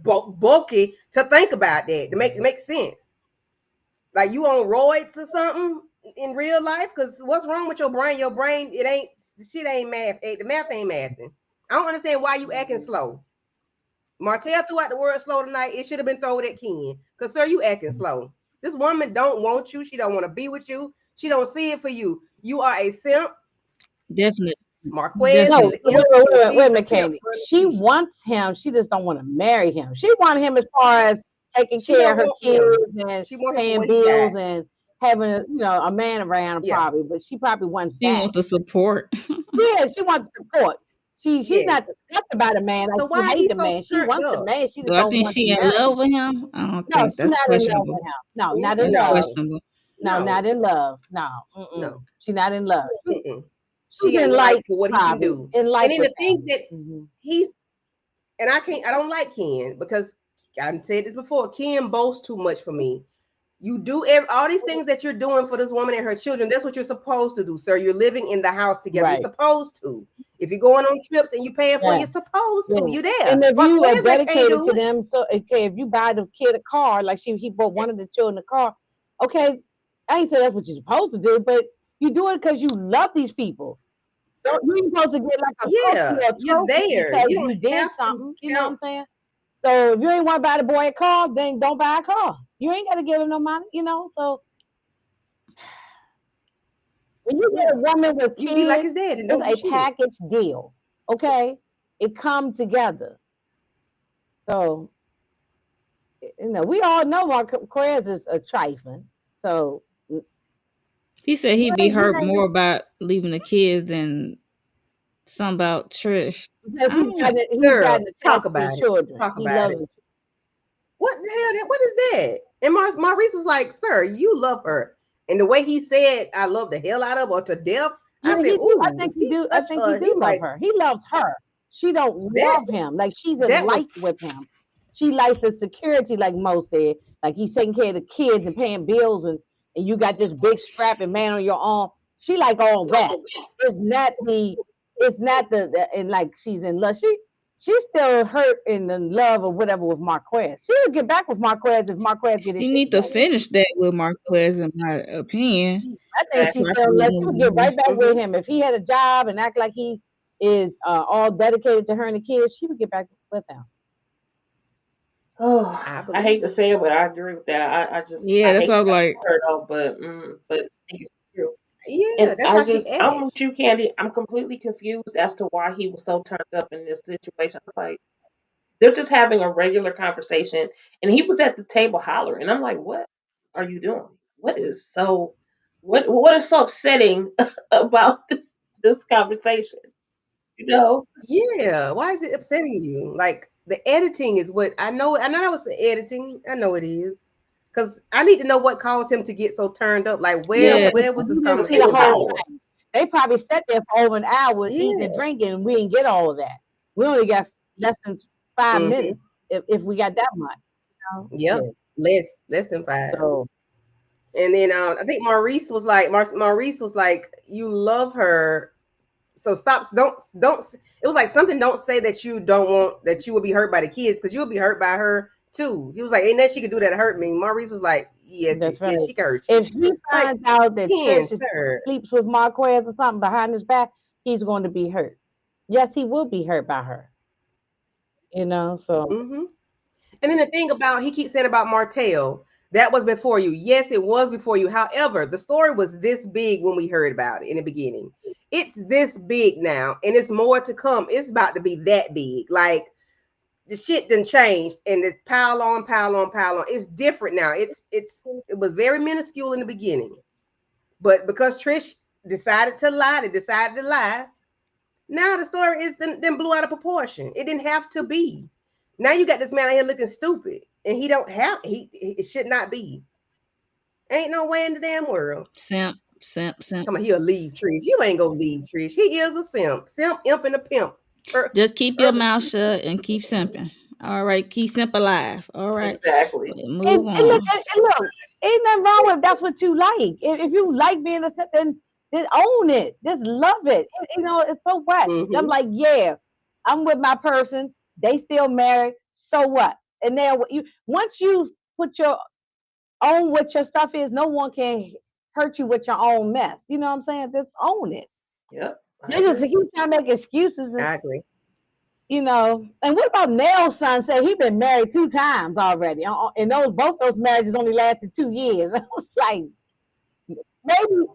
bulky to think about that to make sense. Like you on roids or something. in real life? Because what's wrong with your brain? Your brain, it ain't the shit ain't math. The math ain't mathing. I don't understand why you acting slow. Martell threw out the word slow tonight. It should have been thrown at Ken. Cause sir, you acting slow. This woman don't want you. She don't want to be with you. She don't see it for you. You are a simp. Definitely. Marquez is No, Definitely. the wait, imp, wait, and wait, wait she's a the minute, pimp. Candy. She wants him. She just don't want to marry him. She wants him as far as taking She care of don't her want kids him. and She want him for paying what he got. bills and having a man around Yeah. probably. But she probably wants She that. wants the support. Yeah, she wants support. She's Yes. not disgusted about a man like So she why hate he the so man. She turned wants the up? man. She Do just I don't think want to she in marry him. love with him? I don't No, think she's that's not in love questionable. with him. No, Mm, not in That's love. questionable. No, No. not in love. No, No. she's not in love. Mm-mm. She's She in ain't like life, for what he can probably do. in life And then with the things him. that he's and I don't like Ken because I've said this before. Ken boasts too much for me. You do all these things that you're doing for this woman and her children. That's what you're supposed to do, sir. You're living in the house together. Right. You're supposed to. If you're going on trips and you're paying for it, Yeah. you're supposed to. Yeah. You there. And if you are Marquez can't dedicated do to it. them, so okay, if you buy the kid a car, like he bought one of the children a car, okay, I ain't say that's what you're supposed to do, but you do it because you love these people. You ain't supposed to get like a trophy Yeah, or a you're trophy there. because You you don't did have to something. You know what I'm count. saying? So if you ain't want to buy the boy a car, then don't buy a car. You ain't got to give him no money. So when you get Yeah, a woman with you be like kids, his dad and don't it's do a shit. package deal. Okay, it comes together. So we all know Marquez is a trifling. So He said he'd be you hurt ain't more about leaving the kids than some about Trish. because I don't. he's Girl, gotten attached talk to the about it. children. Talk He about loves it. them. What the hell? What is that? And Maurice was like, "Sir, you love her." And the way he said, "I love the hell out of her to death," I Yeah, said, he do. I "Ooh, if think he he do. I touched think he her, he do love might." her. He loves her. She don't That love him. Like she's in that was life with him. She likes the security, like Mo said. Like he's taking care of the kids and paying bills, and you got this big strapping man on your arm. She like all that. It's not the. It's not and like she's in love. She's still hurt in the love or whatever with Marquez. She'll get back with Marquez if Marquez get his She shit need to together. finish that with Marquez, in my opinion. I think To she's Exactly. still properly like she move would get on. right back with him if he had a job and act like he is all dedicated to her and the kids. She would get back with him. Oh, I I hate believe to it. say it, but I agree with that. Yeah, I that's hate all. that Like, for her though, but I think it's true. Yeah, And that's how she I'm acts. with you, Candy. I'm completely confused as to why he was so turned up in this situation. I was like, they're just having a regular conversation, and he was at the table hollering. I'm like, what are you doing? What is so what is so upsetting about this conversation? You know? Yeah, why is it upsetting you? Like the editing is what I know. I know that was the editing. I know it is. Because I need to know what caused him to get so turned up. Like Yeah, yeah, where was this we didn't Because see he the was conversation whole going? hollering. thing. They probably sat there for over an hour eating and Yeah. drinking, and we didn't get all of that. We only got less than 5 minutes Mm-hmm. if we got that much. Yep. Yeah. Less than five. So And then I think Maurice was like, you love her, so stop. Don't. It was like something. Don't say that you don't want that you will be hurt by the kids because you'll be hurt by her too. He was like, ain't nothing she could do that hurt me. Maurice was like, that's right. yes, she can hurt you. If he Like finds out that Ken, Trish sir. sleeps with Marquez or something behind his back, he's going to be hurt. Yes, he will be hurt by her. So Mm-hmm. And then the thing about he keeps saying about Martell, that was before you. Yes, it was before you. However, the story was this big when we heard about it in the beginning. It's this big now, and it's more to come. It's about to be that big. Like the shit done changed, and it's pile on, pile on, pile on. It's different now. It was very minuscule in the beginning, but because Trish decided to lie, they decided to lie. Now the story is then blew out of proportion. It didn't have to be. Now you got this man out here looking stupid, and he don't have he it should not be. Ain't no way in the damn world. simp, simp, simp. Come on, he'll leave Trish. You ain't gonna leave Trish. He is a simp, imp, and a pimp. Just keep your Urban. mouth shut and keep simping. All right, keep simp alive. All right, Exactly. move look, on. look, ain't nothing wrong with if that's what you like. If you like being a simp, then own it. Just love it. It's so what? I'm Mm-hmm. like, yeah, I'm with my person. They still married. So what? And then once you put your own what your stuff is, no one can hurt you with your own mess. You know what I'm saying? Just own it. Yep, I They just agree. keep trying to make excuses, and I agree. And what about Nell's son? Said he been married 2 times already, and both those marriages only lasted 2 years. I was like, maybe,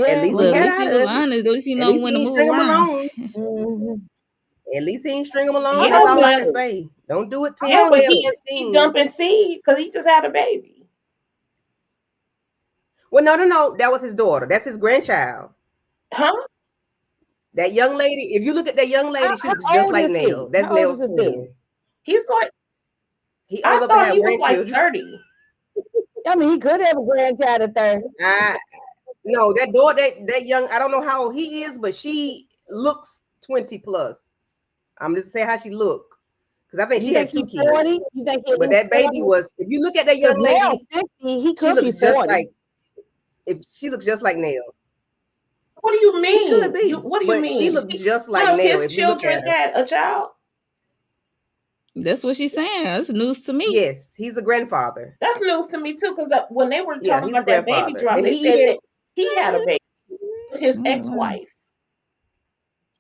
At yeah, least he Well, at had least out he of was it. honest. At least he At know least when he to ain't move string him around. along. hmm At least he ain't string him along. I That's Yeah, hope all I he got to but is. say. Don't do it I 10, yeah, hope but 12, he he is. he 15. dumping seed because he just had a baby. Well, no, no, no. That was his daughter. That's his grandchild. Huh? That young lady, if you look at that young lady, she looks How just old like is Nell. he? That's How old is Nell's the dude? twin. He's like, He old I enough to thought have he was like grandchildren. 30. I mean, he could have a grandchild at 30. I no, that daughter, that young, I don't know how old he is, but she looks 20 plus. I'm just saying how she look. Because I think You she has think two he's 40? kids. You think he's But that baby 40? was, if you look at that Because young now lady, 50, he she could be looks just 40. like, if she looks just like Nell. What do you He could mean? be, What do you but she mean? looks just One like of Nell his if you look children at her. had a child? That's what she's saying. That's news to me. Yes, he's a grandfather. That's news to me too, because when they were Yeah, talking he's a about that baby grandfather. drop, And they he said even, that he had a baby with his Oh, wow. ex-wife.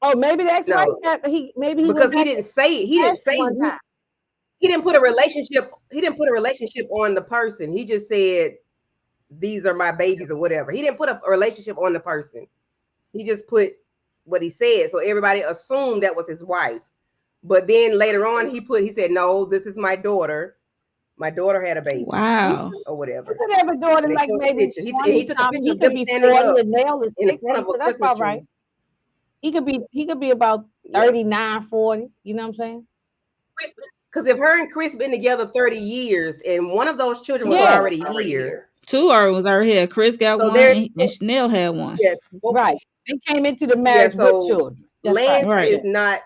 Oh, maybe that's why no, maybe he went because he back didn't to say it. He didn't pastor say one who, time. he didn't put a relationship, he didn't put a relationship on the person. He just said, these are my babies or whatever. He didn't put a relationship on the person. He just put what he said. So everybody assumed that was his wife. But then later on, he said, no, this is my daughter. My daughter had a baby He Wow. or He whatever. could have a daughter And they like showed the maybe picture. He 20 took a something. picture He of could them be standing 40 up and Nell is in the front 60, of a so that's Christmas about right. tree. He could be about Yeah. 39, 40. You know what I'm saying? Because if her and Chris been together 30 years and one of those children Two was of them Yeah, was already already here, here. Two was already here. Chris got so one, they're, and Chanel had one. yeah, both, right. They came into the yeah, marriage with so children. That's right. Lance Right. Yeah. is not,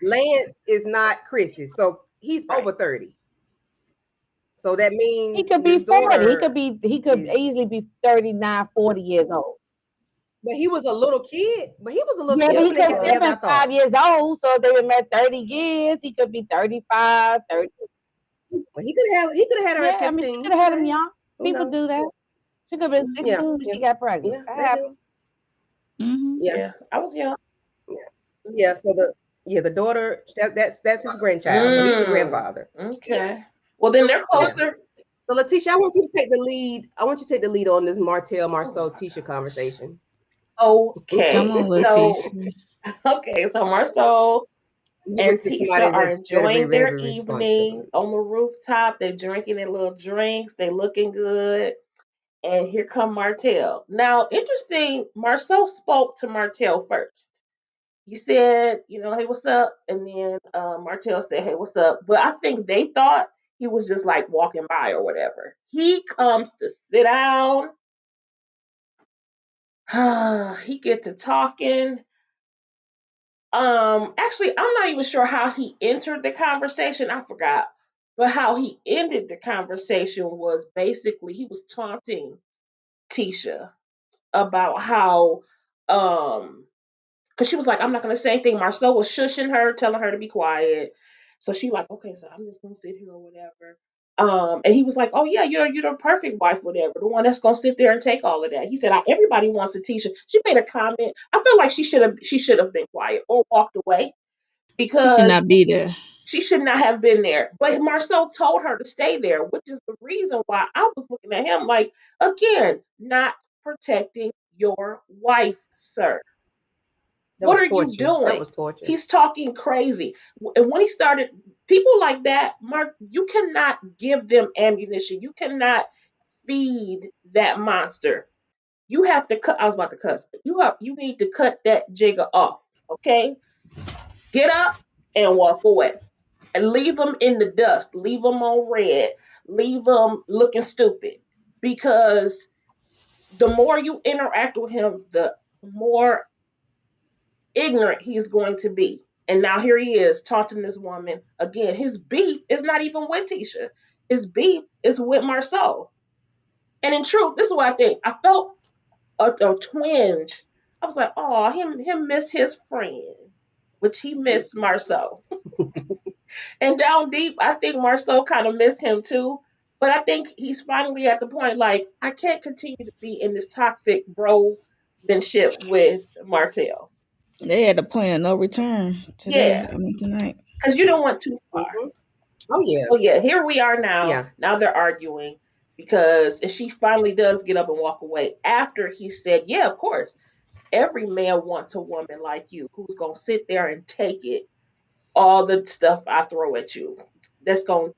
Lance is not Chris's. So he's Right. over 30. So that He means could be his 40. daughter He could is, easily be 39, 40 years old. but he was a little kid. But he was a little Yeah, kid but he when they could got have still together, I been thought. 5 years old. So if they been married 30 years, he could be 35, 30. But he could have had her at Yeah, I mean, she 15. could have had him Hey, young. who People knows? do that. She could have been Yeah, 16 when yeah, she got pregnant. yeah, That they do. happened. Mm-hmm. Yeah, Yeah, I was young. yeah, yeah. So the daughter, that's his grandchild. So he's the Mm, grandfather. okay. Well, then they're Yeah. closer. So Letitia, I want you to take the lead. I want you to take the lead on this Martell Oh Marceau my Tisha gosh. conversation. Come Okay, on, so Letitia. so Marcel Give and it to somebody Tisha are that'll be enjoying their very evening responsible. on the rooftop. They're drinking their little drinks. They looking good. And here come Martell. Now, interesting, Marcel spoke to Martell first. He said, hey, what's up? And then Martell said, hey, what's up? But I think they thought he was just like walking by or whatever. He comes to sit down. He get to talking. Actually, I'm not even sure how he entered the conversation. I forgot. But how he ended the conversation was basically he was taunting Tisha about how because she was like, I'm not gonna say anything. Marcel was shushing her, telling her to be quiet. So she like, okay, so I'm just gonna sit here or whatever. And he was like, oh yeah, you're the perfect wife, whatever, the one that's gonna sit there and take all of that. He said, everybody wants a Tisha. She made a comment. I feel like she should have been quiet or walked away She should because not be there. she should not have been there. But Marcel told her to stay there, which is the reason why I was looking at him like, again, not protecting your wife, sir. That What was are you torture. That doing? was torture. He's talking crazy. And when he started, people like that, Mark, you cannot give them ammunition. You cannot feed that monster. You have to cut. I was about to cuss. You need to cut that jigger off. Okay, get up and walk away, and leave them in the dust. Leave them on red. Leave them looking stupid. Because the more you interact with him, the more ignorant he's going to be. And now here he is taunting this woman again. His beef is not even with Tisha. His beef is with Marceau. And in truth, this is what I think. I felt a twinge. I was like, oh, him miss his friend, which he missed Marceau. And down deep, I think Marceau kind of missed him too. But I think he's finally at the point like I can't continue to be in this toxic bro-manship with Martell. They had a point of no return Yeah, today. I mean tonight. because you don't went too far. Mhm. Oh yeah, So yeah, here we are now. yeah. Now they're arguing because if she finally does get up and walk away after he said, "Yeah, of course, every man wants a woman like you who's gonna sit there and take it, all the stuff I throw at you. That's gonna,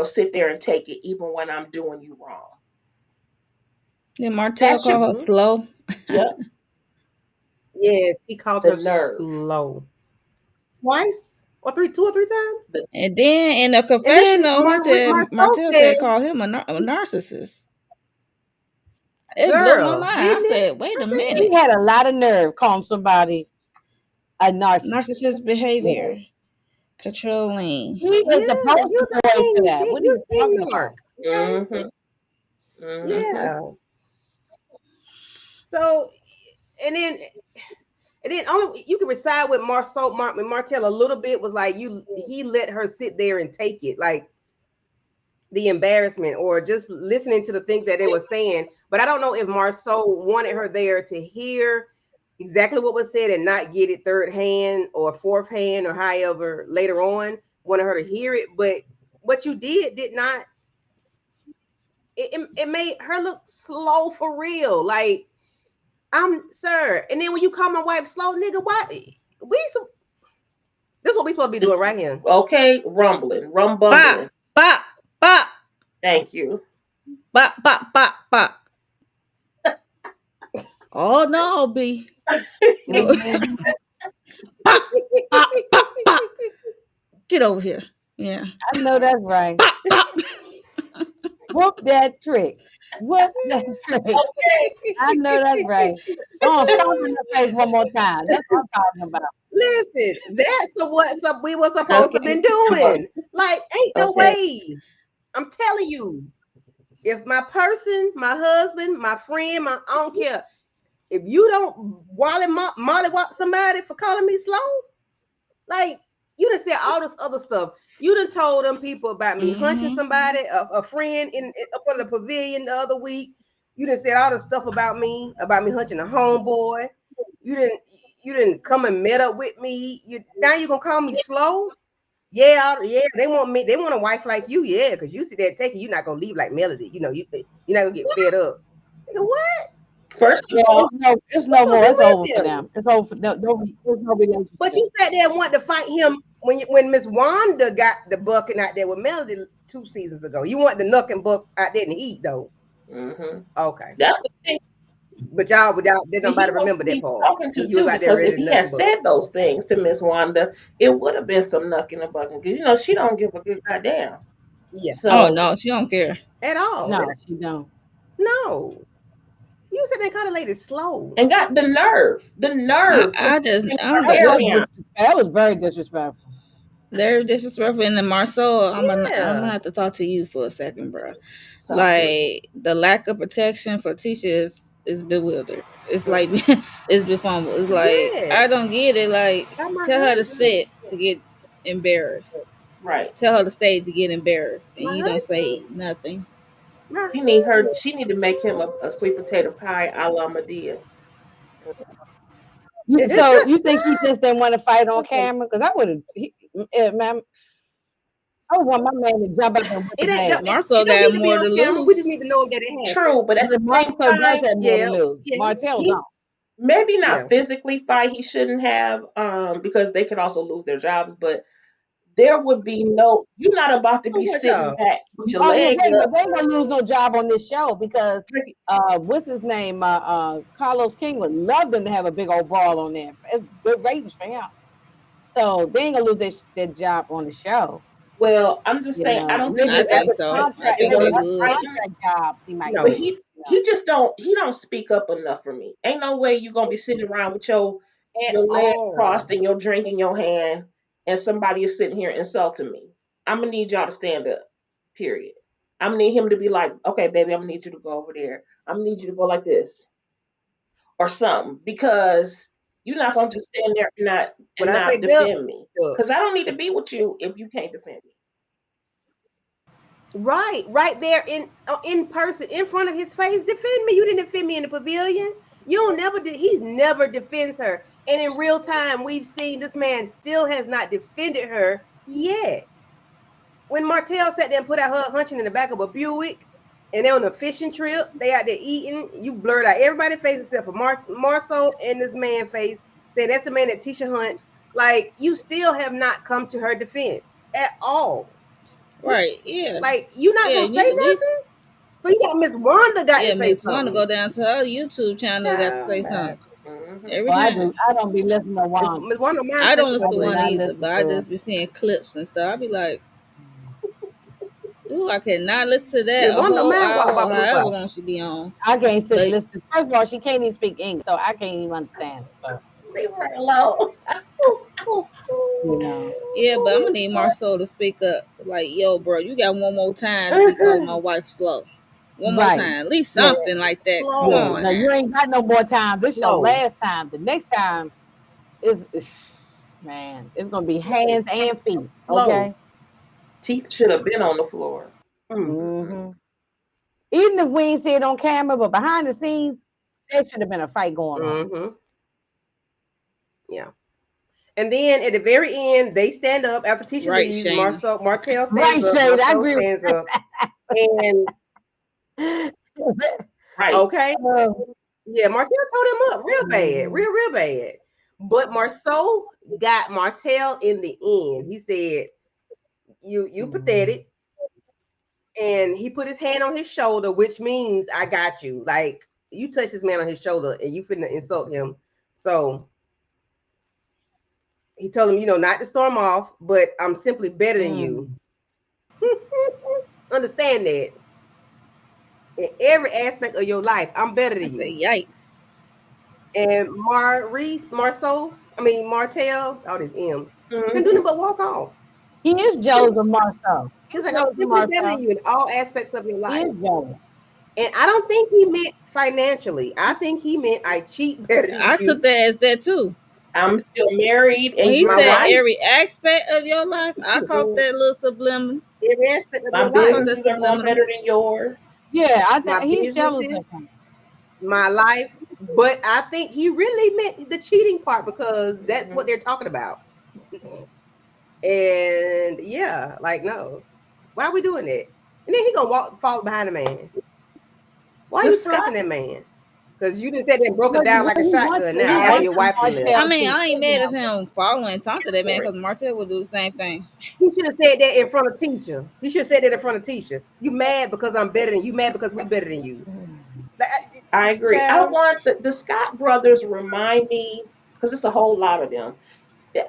sit there and take it even when I'm doing you wrong." Did Martell That should, call her Mhm. slow? yep, Yes, he called the her nerve. slow twice or three, 2 or 3 times. The And then in the And then confessional, he said Marceau Martell said, said call him a narcissist. It blew my "Girl, mind. I didn't it?" said, wait I a said, He minute. had a lot of nerve calling somebody a narcissist. Narcissist "Yeah, behavior, controlling. He is the yeah, poster you're the boy for king, that. What are you're you king talking narc." about? Okay, mm-hmm, mm-hmm. yeah. So, and then only you can reside with Martell a little bit was like he let her sit there and take it, like the embarrassment or just listening to the things that they were saying. But I don't know if Marceau wanted her there to hear exactly what was said and not get it third hand or fourth hand or however later on wanted her to hear it. But what you did not it made her look slow for real. Like I'm sir. And then when you call my wife slow, nigga, why this is what we supposed to be doing right here. Okay, rumbling, Bop, rumbumbling. bop, bop, Thank you. bop, bop, bop, bop. Oh no, B. Get over, Mhm. pop, pop, pop, pop. Get over here. Yeah. I know that's right. Pop, pop. Whoop that trick. Whoop that trick. Okay, I know that's right. Oh, stop in the face one more time. That's what I'm talking about. Listen, that's what we were supposed to okay, been doing. Like, ain't no okay. way. I'm telling you, if my person, my husband, my friend, I don't care. If you don't Molly walk somebody for calling me slow, like you done said all this other stuff. You done told them people about me hunching Mm-hmm. somebody, a friend up on the pavilion the other week. You done said all this stuff about me hunching a homeboy. You didn't you didn't come and met up with me. Now you gonna call me slow? Yeah, yeah. They want me. They want a wife like you. Yeah, because you see that taking. You're not gonna leave like Melody. You're not gonna get fed up. Nigga, what? First of Yeah, all, it's We no supposed more. to It's over be for with him. them. It's over. For, there's no But relationship. you sat there and wanted to fight him when Miss Wanda got the bucking out there with Melody 2 seasons ago. You want the nuck and buck out there in the heat though. hmm Okay. that's the thing. But y'all did See, he nobody knows remember who that he's part. talking to You was too, out there because if ready to he nuck had and buck. said those things to Miss Wanda, it would have been some knucking and bucking. Because she don't give a good goddamn. Yeah. Oh So no, she don't care. At all. No, she don't. No. You said they called the lady slow. and got the nerve to I just bring I'm Barbarian. That was very disrespectful. they're disrespectful. And then Marceau, I'm gonna Yeah. have to talk to you for a second, bro. Talk to me. Like the lack of protection for Tisha is bewildered. It's like it's befuddled. It's like Yes. I don't get it. Like Got my tell her to husband. sit to get embarrassed. Right. Tell her to stay to get embarrassed, and My you don't husband. say nothing. My She need to make him a sweet potato pie a la Medea. husband. So you think he just didn't want to fight on camera? Because I would have, man, I would want my man to jump up and whip It his ain't ass. it Marceau don't got need to be more on to camera. We just lose. need to know that it happened. True, but at But the same Marcel does time, have more to Yeah, lose. yeah, Martell he don't. maybe yeah. not physically fight. He shouldn't have, because they could also lose their jobs. But there would be no. You're not about to So be what sitting y'all? back with your Oh yeah, legs up. they ain't gonna lose no job on this show because Drinking. what's his name? Carlos King would love them to have a big old brawl on there. It's good ratings for him. So they ain't gonna lose their job on the show. Well, I'm just You saying. I know, don't think I they think ever so. sit I in think the they maybe lunch other would. fighting. contract jobs he might But get. No. he just don't speak up enough for me. Ain't no way you gonna be sitting around with At your leg all. crossed and your drink in your hand, and somebody is sitting here insulting me. I'm gonna need y'all to stand up. Period. I'm gonna need him to be like, okay, baby, I'm gonna need you to go over there. I'm gonna need you to go like this or something, because you're not gonna just stand there and not When I say duck, defend me. duck. Because I don't need to be with you if you can't defend me. right there in person, in front of his face. Defend me. You didn't defend me in the pavilion. You don't never did. He never defends her. And in real time, we've seen this man still has not defended her yet. When Martell sat there and put out her hunching in the back of a Buick, and they're on a fishing trip, they out there eating. You blurred out everybody's face except for Marceau and this man face, saying that's the man that Tisha hunched. Like you still have not come to her defense at all. Right. Yeah. Like you not Yeah. gonna You say need at least. nothing. So you got Miss Wanda got Yeah, to say Miss Wanda go something. down to her YouTube channel. Got to say Child, something Mm-hmm. every Well, time. I don't be listening to Wanda. Miss Wanda mind I don't special I listen to do one education. not either, listen but I to her. just be seeing clips and stuff. I be like, ooh, I cannot listen to Miss that a Wanda whole mind hour walk or by blue however fire. long she be on. I can't sit and But listen. First of all, she can't even speak English, so I can't even understand her. So, Leave her alone. you know. yeah, but I'm gonna need Marcel to speak up. Like, yo, bro, you got one more time to be calling my wife slow. One more Right. time, at least Yeah. something like that. Come Yeah. Slow, on No, now. you ain't got no more time. This your slow, last time. The next time is man, it's gonna be slow, hands and feet. slow. Okay. Teeth should have been on the floor. Mm. Mm-mm. hmm Even if we ain't see it on camera, but behind the scenes, there should have been a fight going on. Mm-hmm. Yeah. And then at the very end, they stand up after Tisha Right, leaves. Shayna. Martell Right, stands up. Shade. I Marceau agree with stands up. And Right. okay, uh, yeah, Martell told him up real bad, mhm. real bad. But Marceau got Martell in the end. He said, "You Mhm. pathetic," and he put his hand on his shoulder, which means I got you. Like you touch this man on his shoulder, and you finna insult him. So he told him, not to storm off, but I'm simply better than you. Mm. Understand that in every aspect of your life, I'm better I than say, you. yikes. And Martell, all these M's, couldn't do Mm-hmm. nothing but walk off. He is jealous of Marcel. He's He's like, I'm jealous of simply better Marcel. than you in all aspects of your He life. is jealous. And I don't think he meant financially. I think he meant I cheat better than I you. took that as that too. I'm still married When and he you're My said not. wife, every aspect of your life, I caught that little subliminal. every aspect of My your I caught life, that businesses are going subliminal. better than yours. Yeah, I my think he's jealous businesses, of him. my life. But I think he really meant the cheating part because that's what Mm-hmm. they're talking about. And yeah, like no, why are we doing that? And then he gonna fall behind the man. Why are The you Scott, taunting that man? Because you just said that broke it What, down like what a he wants, shotgun now he after I wants your the wife done left. I Martell mean, to I ain't mad at kidnap her. him following taunting that man for it. because Martell would do the same thing. He should have said that in front of Tisha. He should have said that in front of Tisha. You mad because I'm better than you? Mad because we better than you? Like, I agree. I child. want the Scott brothers remind me, because it's a whole lot of them.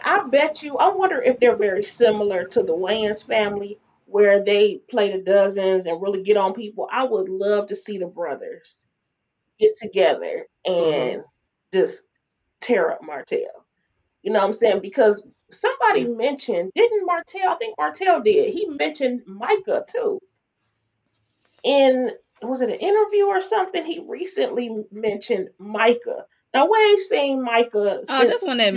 I bet you, I wonder if they're very similar to the Wayans family, where they play the dozens and really get on people. I would love to see the brothers get together Mm-hmm. and just tear up Martell. You know what I'm saying? Because somebody mentioned, didn't Martell? I think Martell did. He mentioned Micah too. In, was it an interview or something? He recently mentioned Micah. Now we ain't seen Micah Oh, since that's when that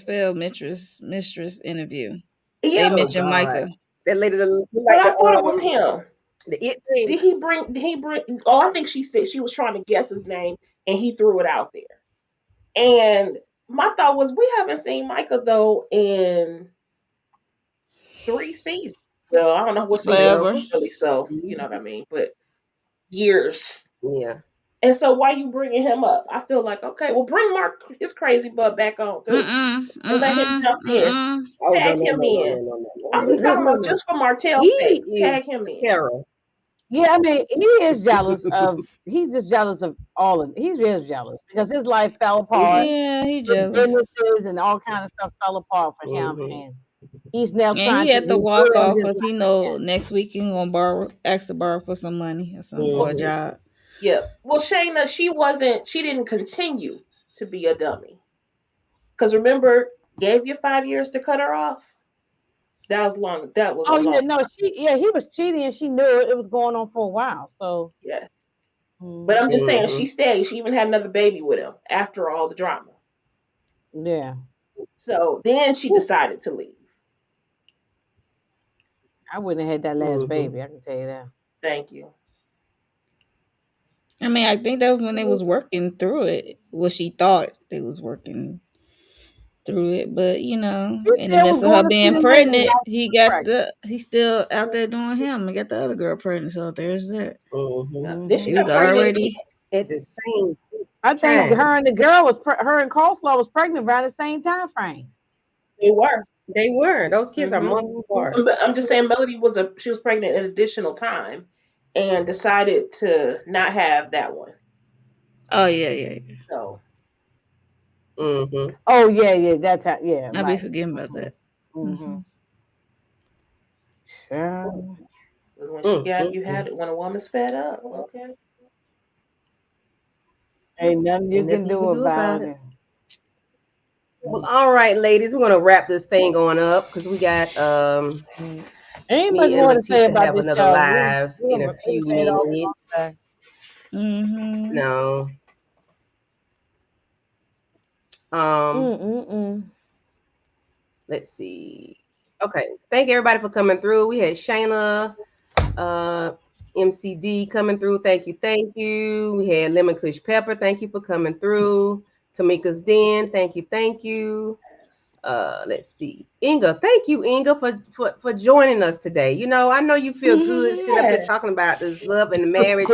failed mistress interview. They yeah, Oh mentioned God, Micah. that lady that look but like I thought it was him. the it thing. Did he bring oh, I think she said she was trying to guess his name and he threw it out there. And my thought was we haven't seen Micah though in 3 seasons. Well, I don't know what season Yeah, Forever. really, so you know what I mean, but years. yeah. And so why you bringing him up? I feel like okay, well bring Mark his crazy butt back on too Mm-mm. and let him Mm-mm. jump in. Mm-mm. Oh no Tag no him no no in. no no no I'm no just no talking no about no. just for Martell's He sake. is Tag him in. terror. Yeah, I mean, he is jealous of. He's just jealous of all of. He's just jealous because his life fell apart. Mm-hmm. Yeah, he The jealous. businesses and all kind of stuff fell apart for him, Mm-hmm. and he's now And he trying to had to walk rebuild off his because he life know again. next week he gonna ask to borrow for some money or something or a Mm-hmm. job. Yeah. Well, Shayna, she didn't continue to be a dummy. Because remember, gave you 5 years to cut her off. That was a Oh long yeah, no, he was cheating, and she knew it. It was going on for a while. So, yeah. But I'm mhm, just saying, she Mm-hmm. stayed. She even had another baby with him after all the drama. yeah, So then she decided to leave. I wouldn't have had that last Mhm. baby. I can tell you that. Thank you. I mean, I think that was when they was working through it. Well, she thought they was working through it, but He in the still midst was of her going to see being the lady pregnant, while she was pregnant. he's still out there doing him and got the other girl pregnant. So there's that. Mhm. Then she She Hmm got was pregnant. already. At the same I think time, her and the girl her and Coleslaw was pregnant around the same time frame. They were. they were. Those kids are months Hmm apart. But I'm just saying, Melody she was pregnant an additional time, and decided to not have that one. Oh yeah. So Mhm. Oh yeah, that's how. Yeah, I be right. forgetting about Hmm that. hmm Hmm. Sure. it was when she Mm, got mm, you had mm. it when a woman's fed up. Okay. Ain't nothing you Ain't can nothing you can do do about about it. it. Well, all right, ladies, we're gonna wrap this thing on up because we got Mm. Ain't much me and more to say Letitia about have this another show. live in a We few say it all we minutes. want to Hmm. No. say. Um, let's see. Okay. Thank everybody for coming through. We had Shayna, uh, MCD coming through. Thank you, thank you. We had Lemon Kush Pepper. Thank you for coming through. Tamika's Den. Thank you, thank you. Let's see. Inga, thank you, Inga, for joining us today. I know you feel good sitting up Yeah. here talking about this love and marriage,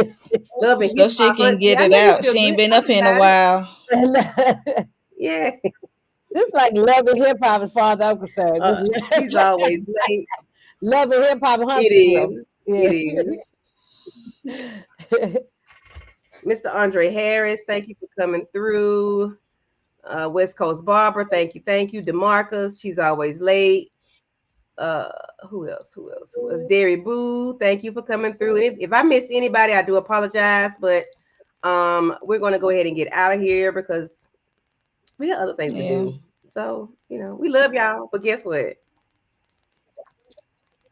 love and So hip she hop. can Yeah, get I it know you out. feel She good ain't been up talking here in a about it. while. Yeah. This like love and hip hop as far as I'm concerned. She's always late. Love and hip hop in It Huntsville. is. It Yeah. is. Mr. Andre Harris, thank you for coming through. West Coast Barbara, thank you, thank you. Demarcus, she's always late. Uh, who else? Who else? Derry Boo, thank you for coming through. If I missed anybody, I do apologize, but we're gonna go ahead and get out of here because we got other things to Yeah. do. So, we love y'all, but guess what?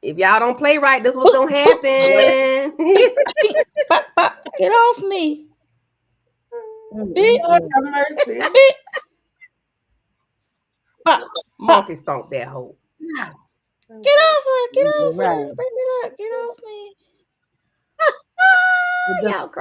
If y'all don't play right, this was Boop, gonna boop, boop, happen. beep, beep, bop, bop. Get off me. Beep, Lord have mercy. beep, bop, bop. Monkey stomp that hoe. Get off her. Get off her. Right. Bring it up. Get off me. With the Y'all crazy.